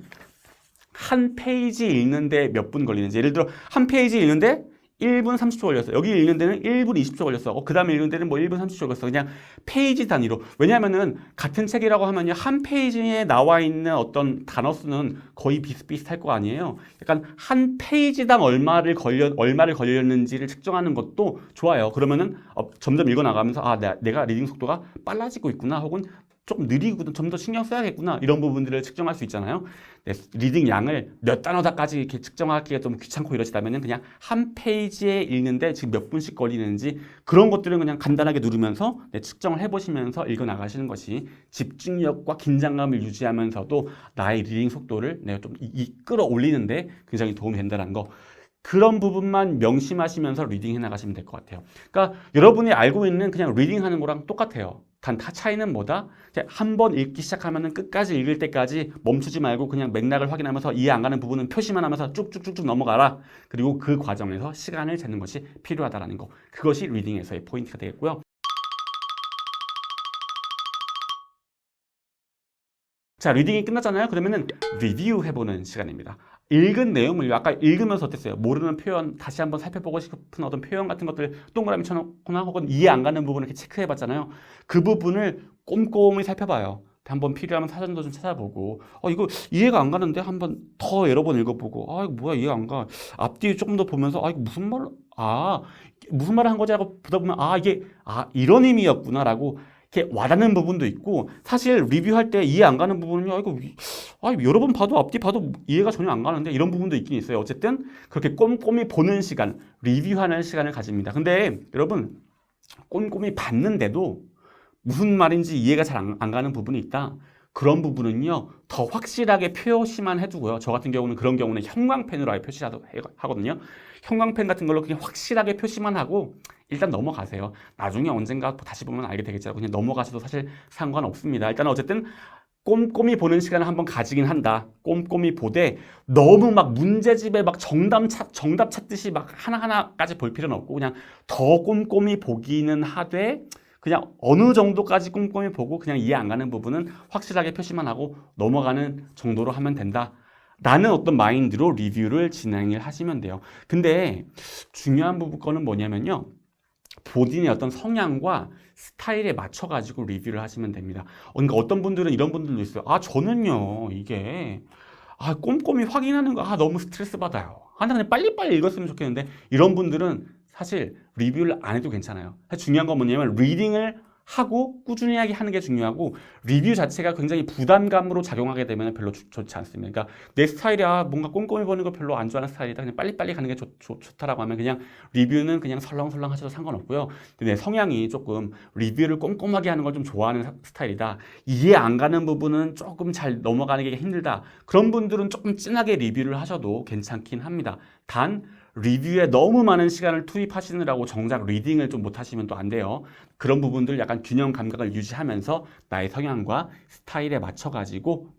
한 페이지 읽는데 몇 분 걸리는지 예를 들어 한 페이지 읽는데 1분 30초 걸렸어. 여기 읽는 데는 1분 20초 걸렸어. 그 다음에 읽는 데는 1분 30초 걸렸어. 그냥 페이지 단위로. 왜냐면은 같은 책이라고 하면요. 한 페이지에 나와 있는 어떤 단어 수는 거의 비슷비슷할 거 아니에요. 약간 한 페이지당 얼마를 걸렸는지를 측정하는 것도 좋아요. 그러면은 점점 읽어 나가면서 내가 리딩 속도가 빨라지고 있구나. 혹은 좀 느리고 좀 더 신경 써야겠구나 이런 부분들을 측정할 수 있잖아요. 네, 리딩 양을 몇 단어다까지 이렇게 측정하기가 좀 귀찮고 이러시다면은 그냥 한 페이지에 읽는데 지금 몇 분씩 걸리는지 그런 것들은 그냥 간단하게 누르면서 측정을 해보시면서 읽어 나가시는 것이 집중력과 긴장감을 유지하면서도 나의 리딩 속도를 좀 끌어올리는데 굉장히 도움이 된다는 거. 그런 부분만 명심하시면서 리딩해 나가시면 될 것 같아요. 그러니까 여러분이 알고 있는 그냥 리딩하는 거랑 똑같아요. 단 차이는 뭐다? 한 번 읽기 시작하면 끝까지 읽을 때까지 멈추지 말고 그냥 맥락을 확인하면서 이해 안 가는 부분은 표시만 하면서 쭉쭉쭉쭉 넘어가라. 그리고 그 과정에서 시간을 재는 것이 필요하다는 거. 그것이 리딩에서의 포인트가 되겠고요. 자, 리딩이 끝났잖아요. 그러면은 리뷰 해보는 시간입니다. 읽은 내용을 아까 읽으면서 어땠어요? 모르는 표현 다시 한번 살펴보고 싶은 어떤 표현 같은 것들 동그라미 쳐놓거나 혹은 이해 안 가는 부분을 이렇게 체크해봤잖아요. 그 부분을 꼼꼼히 살펴봐요. 한번 필요하면 사전도 좀 찾아보고 이거 이해가 안 가는데 한번 더 여러 번 읽어보고 이거 뭐야 이해 안 가. 앞뒤 조금 더 보면서 이거 무슨 말을 한 거지 하고 보다 보면 이게 이런 의미였구나라고 이렇게 와닿는 부분도 있고 사실 리뷰할 때 이해 안 가는 부분은요 이거 여러 번 봐도 앞뒤 봐도 이해가 전혀 안 가는데 이런 부분도 있긴 있어요. 어쨌든 그렇게 꼼꼼히 보는 시간, 리뷰하는 시간을 가집니다. 근데 여러분 꼼꼼히 봤는데도 무슨 말인지 이해가 잘 안 가는 부분이 있다. 그런 부분은요 더 확실하게 표시만 해두고요. 저 같은 경우는 그런 경우는 형광펜으로 아예 표시하거든요. 형광펜 같은 걸로 그냥 확실하게 표시만 하고 일단 넘어가세요. 나중에 언젠가 다시 보면 알게 되겠죠. 그냥 넘어가셔도 사실 상관없습니다. 일단 어쨌든 꼼꼼히 보는 시간을 한번 가지긴 한다. 꼼꼼히 보되 너무 막 문제집에 막 정답 찾듯이 막 하나하나까지 볼 필요는 없고 그냥 더 꼼꼼히 보기는 하되 그냥 어느 정도까지 꼼꼼히 보고 그냥 이해 안 가는 부분은 확실하게 표시만 하고 넘어가는 정도로 하면 된다. 라는 어떤 마인드로 리뷰를 진행을 하시면 돼요. 근데 중요한 부분은 뭐냐면요. 본인의 어떤 성향과 스타일에 맞춰가지고 리뷰를 하시면 됩니다. 그러니까 어떤 분들은 이런 분들도 있어요. 저는요, 이게, 꼼꼼히 확인하는 거, 너무 스트레스 받아요. 나 그냥 빨리빨리 읽었으면 좋겠는데 이런 분들은 사실 리뷰를 안 해도 괜찮아요. 중요한 건 뭐냐면 리딩을 하고 꾸준히 하는 게 중요하고 리뷰 자체가 굉장히 부담감으로 작용하게 되면 별로 좋지 않습니다. 그러니까 내 스타일이야 뭔가 꼼꼼히 보는 거 별로 안 좋아하는 스타일이다. 그냥 빨리빨리 가는 게 좋다라고 하면 그냥 리뷰는 그냥 설렁설렁 하셔도 상관없고요. 근데 내 성향이 조금 리뷰를 꼼꼼하게 하는 걸 좀 좋아하는 스타일이다. 이해 안 가는 부분은 조금 잘 넘어가는 게 힘들다. 그런 분들은 조금 진하게 리뷰를 하셔도 괜찮긴 합니다. 단 리뷰에 너무 많은 시간을 투입하시느라고 정작 리딩을 좀 못하시면 또 안 돼요. 그런 부분들 약간 균형 감각을 유지하면서 나의 성향과 스타일에 맞춰가지고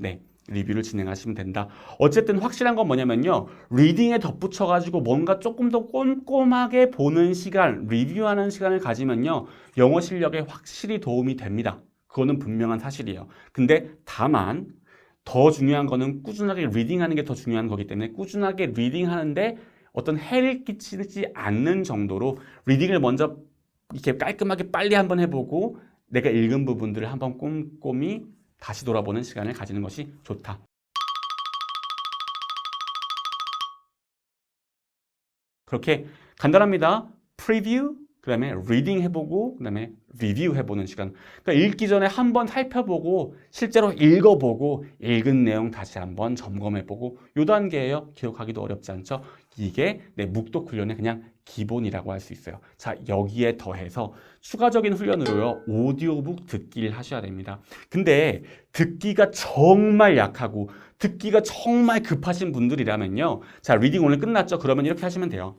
리뷰를 진행하시면 된다. 어쨌든 확실한 건 뭐냐면요. 리딩에 덧붙여가지고 뭔가 조금 더 꼼꼼하게 보는 시간, 리뷰하는 시간을 가지면요. 영어 실력에 확실히 도움이 됩니다. 그거는 분명한 사실이에요. 근데 다만 더 중요한 거는 꾸준하게 리딩하는 게 더 중요한 거기 때문에 꾸준하게 리딩하는데 어떤 해를 끼치지 않는 정도로 리딩을 먼저 이렇게 깔끔하게 빨리 한번 해보고 내가 읽은 부분들을 한번 꼼꼼히 다시 돌아보는 시간을 가지는 것이 좋다. 그렇게 간단합니다. 프리뷰, 그 다음에 리딩 해보고, 그 다음에 리뷰 해보는 시간. 그러니까 읽기 전에 한번 살펴보고, 실제로 읽어보고, 읽은 내용 다시 한번 점검해보고, 요 단계예요. 기억하기도 어렵지 않죠? 이게 내 묵독 훈련의 그냥 기본이라고 할 수 있어요. 자, 여기에 더해서 추가적인 훈련으로요. 오디오북 듣기를 하셔야 됩니다. 근데 듣기가 정말 약하고, 듣기가 정말 급하신 분들이라면요. 자, 리딩 오늘 끝났죠? 그러면 이렇게 하시면 돼요.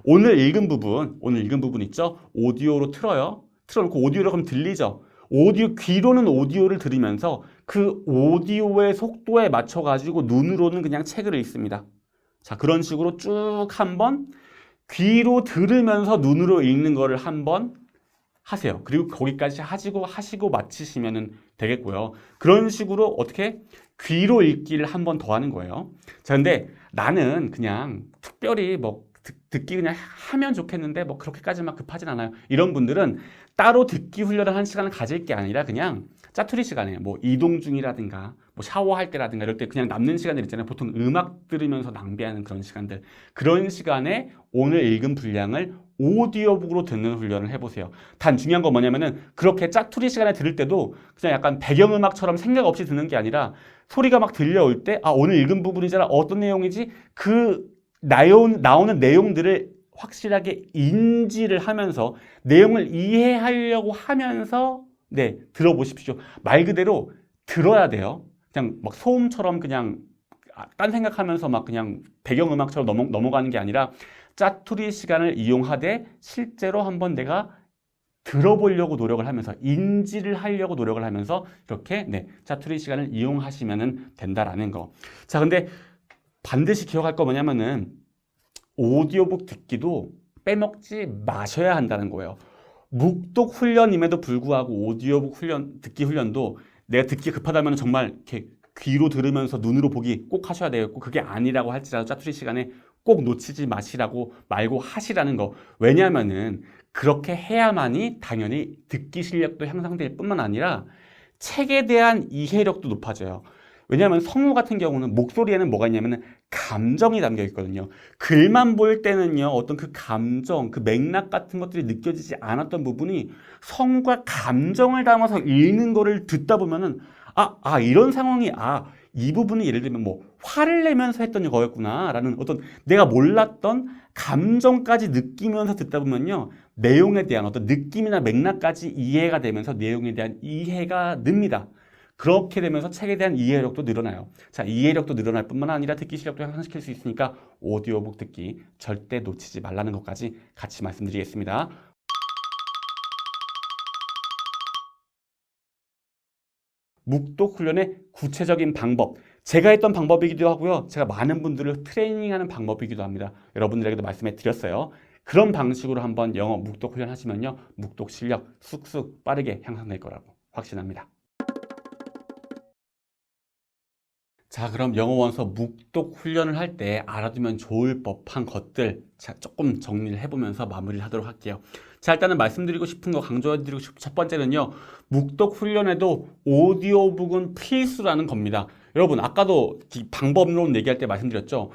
오늘 읽은 부분 있죠? 오디오로 틀어요. 틀어놓고 오디오로 그럼 들리죠? 귀로는 오디오를 들으면서 그 오디오의 속도에 맞춰가지고 눈으로는 그냥 책을 읽습니다. 자, 그런 식으로 쭉 한번 귀로 들으면서 눈으로 읽는 거를 한번 하세요. 그리고 거기까지 하시고 마치시면 되겠고요. 그런 식으로 어떻게 귀로 읽기를 한번 더 하는 거예요. 자, 근데 나는 그냥 특별히 듣기 그냥 하면 좋겠는데 그렇게까지 막 급하진 않아요. 이런 분들은 따로 듣기 훈련을 한 시간을 가질 게 아니라 그냥 짜투리 시간에 이동 중이라든가 샤워할 때라든가 이럴 때 그냥 남는 시간들 있잖아요. 보통 음악 들으면서 낭비하는 그런 시간들. 그런 시간에 오늘 읽은 분량을 오디오북으로 듣는 훈련을 해보세요. 단 중요한 건 뭐냐면은 그렇게 짜투리 시간에 들을 때도 그냥 약간 배경음악처럼 생각 없이 듣는 게 아니라 소리가 막 들려올 때 오늘 읽은 부분이잖아. 어떤 내용이지? 나오는 내용들을 확실하게 인지를 하면서 내용을 이해하려고 하면서 들어보십시오. 말 그대로 들어야 돼요. 그냥 소음처럼 그냥 딴 생각하면서 그냥 배경음악처럼 넘어가는 게 아니라 짜투리 시간을 이용하되 실제로 한번 내가 들어보려고 노력을 하면서 인지를 하려고 노력을 하면서 이렇게 짜투리 시간을 이용하시면 된다라는 거. 자, 근데 반드시 기억할 거 뭐냐면은 오디오북 듣기도 빼먹지 마셔야 한다는 거예요. 묵독 훈련임에도 불구하고 오디오북 듣기 훈련도 내가 듣기 급하다면 정말 이렇게 귀로 들으면서 눈으로 보기 꼭 하셔야 되겠고 그게 아니라고 할지라도 짜투리 시간에 꼭 놓치지 마시라고 말고 하시라는 거. 왜냐하면은 그렇게 해야만이 당연히 듣기 실력도 향상될 뿐만 아니라 책에 대한 이해력도 높아져요. 왜냐하면 성우 같은 경우는 목소리에는 뭐가 있냐면 감정이 담겨 있거든요. 글만 볼 때는요, 어떤 그 감정, 그 맥락 같은 것들이 느껴지지 않았던 부분이 성우가 감정을 담아서 읽는 거를 듣다 보면은 이런 상황이 이 부분이 예를 들면 화를 내면서 했던 거였구나 라는 어떤 내가 몰랐던 감정까지 느끼면서 듣다 보면요, 내용에 대한 어떤 느낌이나 맥락까지 이해가 되면서 내용에 대한 이해가 늡니다. 그렇게 되면서 책에 대한 이해력도 늘어나요. 자, 이해력도 늘어날 뿐만 아니라 듣기 실력도 향상시킬 수 있으니까 오디오북 듣기 절대 놓치지 말라는 것까지 같이 말씀드리겠습니다. 묵독 훈련의 구체적인 방법. 제가 했던 방법이기도 하고요. 제가 많은 분들을 트레이닝하는 방법이기도 합니다. 여러분들에게도 말씀해 드렸어요. 그런 방식으로 한번 영어 묵독 훈련 하시면요, 묵독 실력 쑥쑥 빠르게 향상될 거라고 확신합니다. 자, 그럼 영어 원서 묵독 훈련을 할 때 알아두면 좋을 법한 것들 조금 정리를 해보면서 마무리를 하도록 할게요. 자, 일단은 말씀드리고 싶은 거 강조해드리고 싶은 첫 번째는요, 묵독 훈련에도 오디오북은 필수라는 겁니다. 여러분, 아까도 방법론 얘기할 때 말씀드렸죠.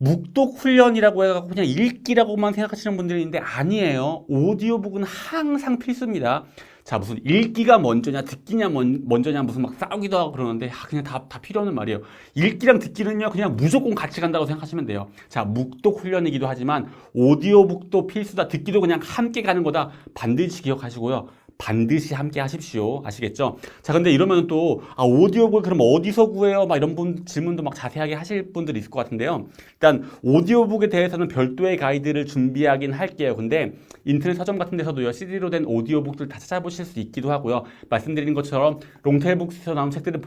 묵독 훈련이라고 해갖고 그냥 읽기라고만 생각하시는 분들이 있는데 아니에요. 오디오북은 항상 필수입니다. 자, 무슨 읽기가 먼저냐, 듣기냐 먼저냐, 무슨 막 싸우기도 하고 그러는데, 그냥 다 필요 없는 말이에요. 읽기랑 듣기는요, 그냥 무조건 같이 간다고 생각하시면 돼요. 자, 묵독 훈련이기도 하지만, 오디오북도 필수다, 듣기도 그냥 함께 가는 거다, 반드시 기억하시고요. 반드시 함께 하십시오. 아시겠죠? 자, 근데 이러면 또, 오디오북을 그럼 어디서 구해요? 막 이런 질문도 막 자세하게 하실 분들이 있을 것 같은데요. 일단, 오디오북에 대해서는 별도의 가이드를 준비하긴 할게요. 근데, 인터넷 서점 같은 데서도요, CD로 된 오디오북들 다 찾아보실 수 있기도 하고요. 말씀드린 것처럼, 롱테일북스에서 나온 책들을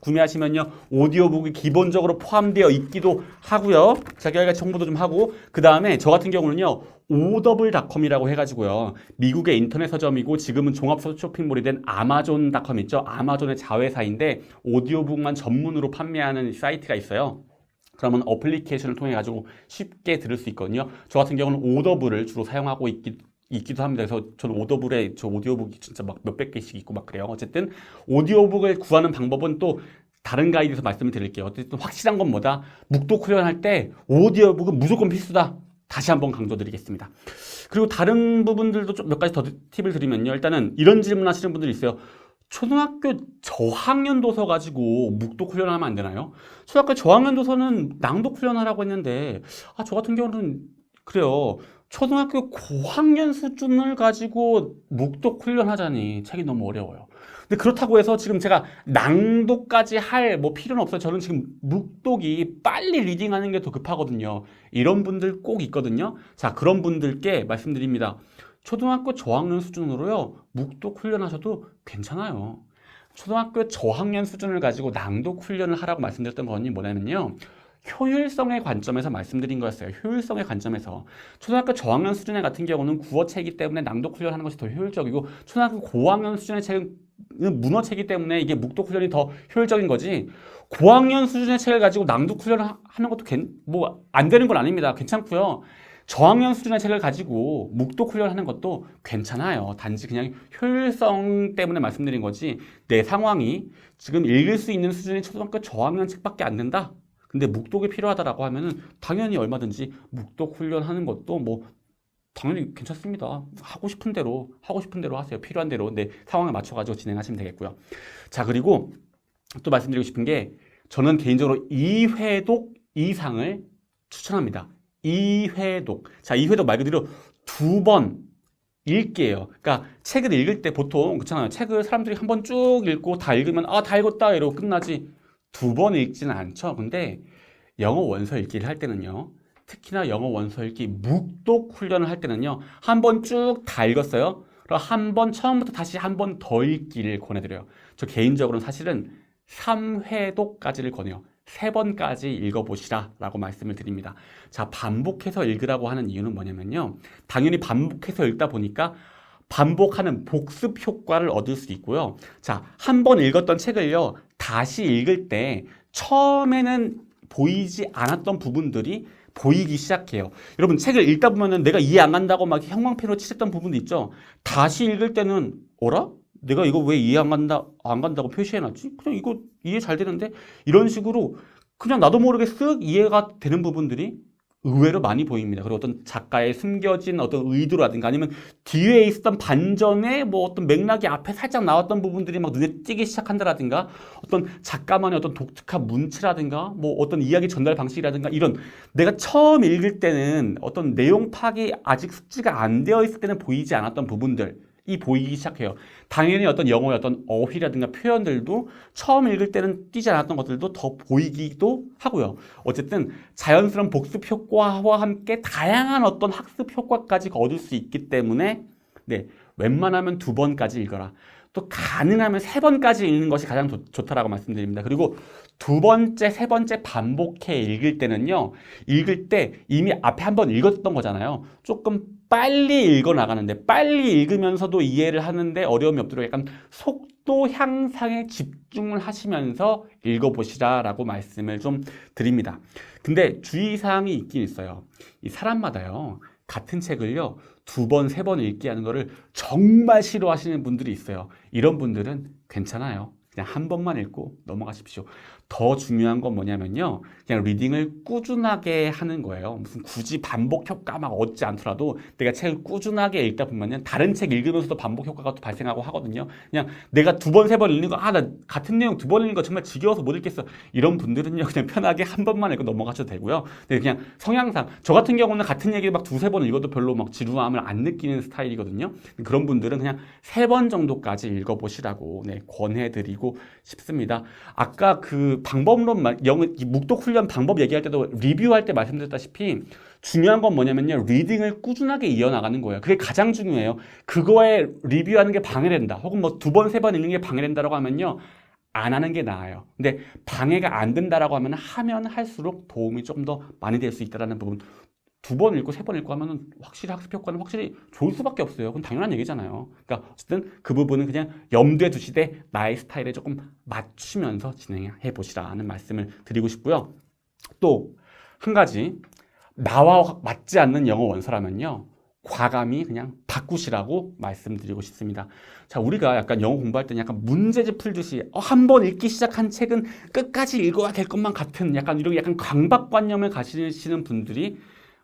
구매하시면요, 오디오북이 기본적으로 포함되어 있기도 하고요. 자, 여기까지 정보도 좀 하고, 그 다음에 저 같은 경우는요, 오더블닷컴이라고 해가지고요. 미국의 인터넷 서점이고 지금은 종합 쇼핑몰이 된 아마존닷컴 있죠. 아마존의 자회사인데 오디오북만 전문으로 판매하는 사이트가 있어요. 그러면 어플리케이션을 통해 가지고 쉽게 들을 수 있거든요. 저 같은 경우는 오더블을 주로 사용하고 있기도 합니다. 그래서 저는 오더블에 저 오디오북이 진짜 막 몇백 개씩 있고 막 그래요. 어쨌든 오디오북을 구하는 방법은 또 다른 가이드에서 말씀을 드릴게요. 어쨌든 확실한 건 뭐다? 묵독 훈련할 때 오디오북은 무조건 필수다. 다시 한번 강조드리겠습니다. 그리고 다른 부분들도 좀 몇 가지 더 팁을 드리면요. 일단은 이런 질문 하시는 분들이 있어요. 초등학교 저학년 도서 가지고 묵독 훈련하면 안 되나요? 초등학교 저학년 도서는 낭독 훈련하라고 했는데 저 같은 경우는 그래요. 초등학교 고학년 수준을 가지고 묵독 훈련하자니 책이 너무 어려워요. 근데 그렇다고 해서 지금 제가 낭독까지 할 필요는 없어요. 저는 지금 묵독이 빨리 리딩하는 게 더 급하거든요. 이런 분들 꼭 있거든요. 자, 그런 분들께 말씀드립니다. 초등학교 저학년 수준으로요, 묵독 훈련하셔도 괜찮아요. 초등학교 저학년 수준을 가지고 낭독 훈련을 하라고 말씀드렸던 건 뭐냐면요. 효율성의 관점에서 말씀드린 거였어요. 효율성의 관점에서. 초등학교 저학년 수준의 같은 경우는 국어책이기 때문에 낭독 훈련하는 것이 더 효율적이고 초등학교 고학년 수준의 책은 문어책이기 때문에 이게 묵독 훈련이 더 효율적인 거지. 고학년 수준의 책을 가지고 낭독 훈련을 하는 것도 안 되는 건 아닙니다. 괜찮고요. 저학년 수준의 책을 가지고 묵독 훈련하는 것도 괜찮아요. 단지 그냥 효율성 때문에 말씀드린 거지 내 상황이 지금 읽을 수 있는 수준이 초등학교 저학년 책밖에 안 된다. 근데 묵독이 필요하다라고 하면은 당연히 얼마든지 묵독 훈련하는 것도 당연히 괜찮습니다. 하고 싶은 대로 하세요. 필요한 대로 내 상황에 맞춰가지고 진행하시면 되겠고요. 자, 그리고 또 말씀드리고 싶은 게 저는 개인적으로 2회독 이상을 추천합니다. 2회독. 자, 2회독 말 그대로 2번 읽기예요. 그러니까 책을 읽을 때 보통 그렇잖아요. 책을 사람들이 한 번 쭉 읽고 다 읽으면 다 읽었다 이러고 끝나지. 2번 읽지는 않죠. 근데 영어 원서 읽기를 할 때는요. 특히나 영어 원서 읽기 묵독 훈련을 할 때는요. 한 번 쭉 다 읽었어요. 그럼 한 번 처음부터 다시 한 번 더 읽기를 권해드려요. 저 개인적으로는 사실은 3회독까지를 권해요. 3번까지 읽어보시라 라고 말씀을 드립니다. 자, 반복해서 읽으라고 하는 이유는 뭐냐면요. 당연히 반복해서 읽다 보니까 반복하는 복습 효과를 얻을 수 있고요. 자, 한 번 읽었던 책을요. 다시 읽을 때 처음에는 보이지 않았던 부분들이 보이기 시작해요. 여러분, 책을 읽다 보면은 내가 이해 안 간다고 막 형광펜으로 칠했던 부분도 있죠. 다시 읽을 때는 어라? 내가 이거 왜 이해 안 간다고 표시해놨지? 그냥 이거 이해 잘 되는데? 이런 식으로 그냥 나도 모르게 쓱 이해가 되는 부분들이 의외로 많이 보입니다. 그리고 어떤 작가의 숨겨진 어떤 의도라든가 아니면 뒤에 있었던 반전에 어떤 맥락이 앞에 살짝 나왔던 부분들이 막 눈에 띄기 시작한다라든가 어떤 작가만의 어떤 독특한 문체라든가 어떤 이야기 전달 방식이라든가 이런 내가 처음 읽을 때는 어떤 내용 파악이 아직 숙지가 안 되어 있을 때는 보이지 않았던 부분들 이 보이기 시작해요. 당연히 어떤 영어의 어떤 어휘라든가 표현들도 처음 읽을 때는 띄지 않았던 것들도 더 보이기도 하고요. 어쨌든 자연스러운 복습 효과와 함께 다양한 어떤 학습 효과까지 얻을 수 있기 때문에 웬만하면 2번까지 읽어라. 또 가능하면 3번까지 읽는 것이 가장 좋다라고 말씀드립니다. 그리고 2번째, 3번째 반복해 읽을 때는요. 읽을 때 이미 앞에 한번 읽었던 거잖아요. 조금 빨리 읽어 나가는데 빨리 읽으면서도 이해를 하는데 어려움이 없도록 약간 속도 향상에 집중을 하시면서 읽어보시라라고 말씀을 좀 드립니다. 근데 주의사항이 있긴 있어요. 이 사람마다요. 같은 책을요. 2번, 3번 읽기 하는 거를 정말 싫어하시는 분들이 있어요. 이런 분들은 괜찮아요. 그냥 한 번만 읽고 넘어가십시오. 더 중요한 건 뭐냐면요. 그냥 리딩을 꾸준하게 하는 거예요. 무슨 굳이 반복 효과 막 얻지 않더라도 내가 책을 꾸준하게 읽다 보면은 다른 책 읽으면서도 반복 효과가 또 발생하고 하거든요. 그냥 내가 두 번, 세 번 읽는 거, 나 같은 내용 두 번 읽는 거 정말 지겨워서 못 읽겠어. 이런 분들은요, 그냥 편하게 한 번만 읽고 넘어가셔도 되고요. 근데 그냥 성향상, 저 같은 경우는 같은 얘기를 막 두세 번 읽어도 별로 막 지루함을 안 느끼는 스타일이거든요. 그런 분들은 그냥 세 번 정도까지 읽어보시라고 권해드리고 싶습니다. 아까 그 방법론, 묵독 훈련 방법 얘기할 때도 리뷰할 때 말씀드렸다시피 중요한 건 뭐냐면요. 리딩을 꾸준하게 이어나가는 거예요. 그게 가장 중요해요. 그거에 리뷰하는 게 방해된다. 혹은 뭐 두 번, 세 번 읽는 게 방해된다라고 하면요. 안 하는 게 나아요. 근데 방해가 안 된다라고 하면 할수록 도움이 좀 더 많이 될 수 있다는 부분. 두 번 읽고 세 번 읽고 하면은 확실히 학습 효과는 확실히 좋을 수밖에 없어요. 그건 당연한 얘기잖아요. 그러니까 어쨌든 그 부분은 그냥 염두에 두시되 나의 스타일에 조금 맞추면서 진행해 보시라는 말씀을 드리고 싶고요. 또 한 가지, 나와 맞지 않는 영어 원서라면요. 과감히 그냥 바꾸시라고 말씀드리고 싶습니다. 자, 우리가 약간 영어 공부할 때는 약간 문제집 풀듯이 한 번 읽기 시작한 책은 끝까지 읽어야 될 것만 같은 약간 이런 약간 강박관념을 가지시는 분들이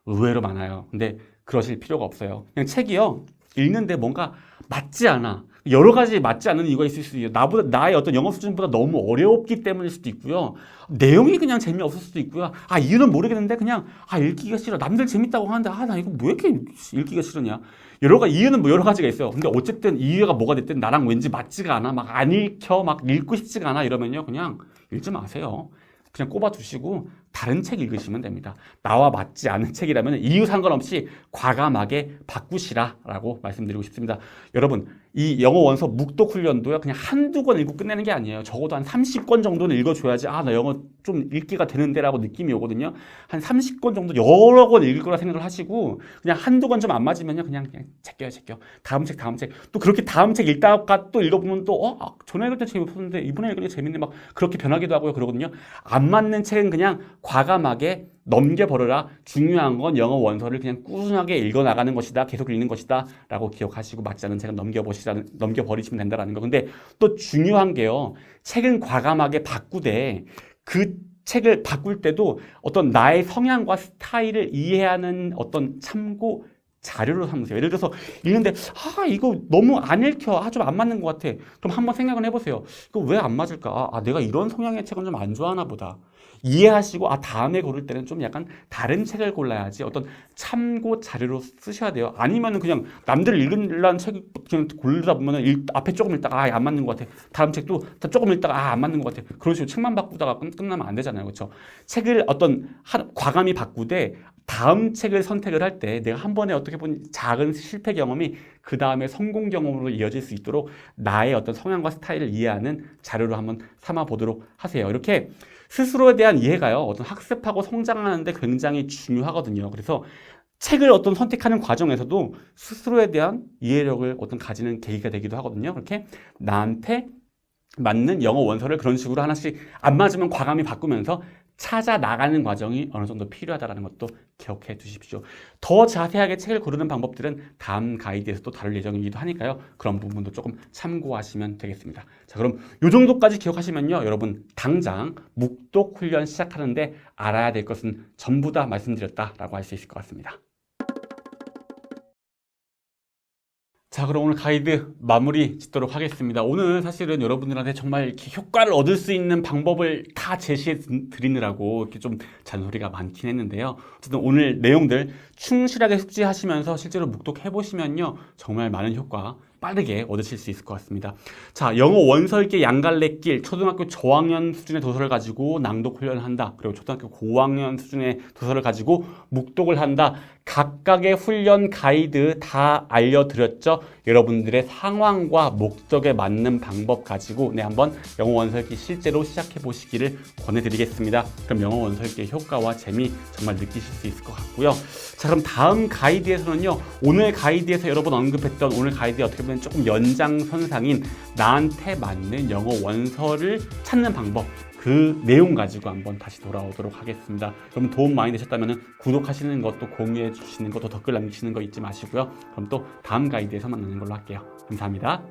의외로 많아요. 근데 그러실 필요가 없어요. 그냥 책이요. 읽는데 뭔가 맞지 않아. 여러 가지 맞지 않는 이유가 있을 수도 있어요. 나의 어떤 영어 수준보다 너무 어려웠기 때문일 수도 있고요. 내용이 그냥 재미없을 수도 있고요. 이유는 모르겠는데 그냥 읽기가 싫어. 남들 재밌다고 하는데 나 이거 왜 이렇게 읽기가 싫으냐. 이유는 뭐 여러 가지가 있어요. 근데 어쨌든 이유가 뭐가 됐든 나랑 왠지 맞지가 않아. 막 안 읽혀. 막 읽고 싶지가 않아. 이러면요. 그냥 읽지 마세요. 그냥 꼽아두시고 다른 책 읽으시면 됩니다. 나와 맞지 않은 책이라면 이유 상관없이 과감하게 바꾸시라라고 말씀드리고 싶습니다. 여러분, 이 영어 원서 묵독 훈련도요. 그냥 한두 권 읽고 끝내는 게 아니에요. 적어도 한 30권 정도는 읽어줘야지 나 영어 좀 읽기가 되는데 라고 느낌이 오거든요. 한 30권 정도 여러 권 읽을 거라 생각을 하시고 그냥 한두 권 좀 안 맞으면요. 그냥 제껴요. 다음 책. 또 그렇게 다음 책 읽다가 또 읽어보면 또 전에 읽을 때 재미없었는데 이번에 읽을 때 재밌네 막 그렇게 변하기도 하고요. 그러거든요. 안 맞는 책은 그냥 과감하게 넘겨버려라. 중요한 건 영어 원서를 그냥 꾸준하게 읽어나가는 것이다. 계속 읽는 것이다. 라고 기억하시고 맞지 않는 책은 넘겨버리시면 된다는 거. 근데 또 중요한 게요. 책은 과감하게 바꾸되 그 책을 바꿀 때도 어떤 나의 성향과 스타일을 이해하는 어떤 참고 자료로 삼으세요. 예를 들어서 읽는데 이거 너무 안 읽혀. 좀 안 맞는 것 같아. 그럼 한번 생각을 해보세요. 이거 왜 안 맞을까? 내가 이런 성향의 책은 좀 안 좋아하나 보다. 이해하시고 다음에 고를 때는 좀 약간 다른 책을 골라야지 어떤 참고 자료로 쓰셔야 돼요. 아니면은 그냥 남들 읽으려는 책 그냥 고르다 보면은 앞에 조금 읽다가 안 맞는 것 같아. 다음 책도 조금 읽다가 안 맞는 것 같아. 그런 식으로 책만 바꾸다가 끝나면 안 되잖아요. 그렇죠? 책을 과감히 바꾸되 다음 책을 선택을 할 때 내가 한 번에 어떻게 보면 작은 실패 경험이 그 다음에 성공 경험으로 이어질 수 있도록 나의 어떤 성향과 스타일을 이해하는 자료로 한번 삼아 보도록 하세요. 이렇게 스스로에 대한 이해가요. 어떤 학습하고 성장하는데 굉장히 중요하거든요. 그래서 책을 선택하는 과정에서도 스스로에 대한 이해력을 가지는 계기가 되기도 하거든요. 이렇게 나한테 맞는 영어 원서를 그런 식으로 하나씩 안 맞으면 과감히 바꾸면서 찾아 나가는 과정이 어느 정도 필요하다는 것도 기억해 두십시오. 더 자세하게 책을 고르는 방법들은 다음 가이드에서 또 다룰 예정이기도 하니까요. 그런 부분도 조금 참고하시면 되겠습니다. 자, 그럼 이 정도까지 기억하시면요. 여러분 당장 묵독 훈련 시작하는데 알아야 될 것은 전부 다 말씀드렸다라고 할 수 있을 것 같습니다. 자, 그럼 오늘 가이드 마무리 짓도록 하겠습니다. 오늘 사실은 여러분들한테 정말 이렇게 효과를 얻을 수 있는 방법을 다 제시해 드리느라고 이렇게 좀 잔소리가 많긴 했는데요. 어쨌든 오늘 내용들 충실하게 숙지하시면서 실제로 묵독해 보시면요. 정말 많은 효과 빠르게 얻으실 수 있을 것 같습니다. 자, 영어 원서 읽기 양갈래길 초등학교 저학년 수준의 도서를 가지고 낭독 훈련을 한다. 그리고 초등학교 고학년 수준의 도서를 가지고 묵독을 한다. 각각의 훈련 가이드 다 알려드렸죠. 여러분들의 상황과 목적에 맞는 방법 가지고 한번 영어 원서 읽기 실제로 시작해 보시기를 권해드리겠습니다. 그럼 영어 원서 읽기의 효과와 재미 정말 느끼실 수 있을 것 같고요. 자, 그럼 다음 가이드에서는요. 오늘 가이드에서 여러 번 언급했던 오늘 가이드의 어떻게 보면 조금 연장선상인 나한테 맞는 영어 원서를 찾는 방법, 그 내용 가지고 한번 다시 돌아오도록 하겠습니다. 여러분 도움 많이 되셨다면 구독하시는 것도 공유해 주시는 것도 댓글 남기시는 거 잊지 마시고요. 그럼 또 다음 가이드에서 만나는 걸로 할게요. 감사합니다.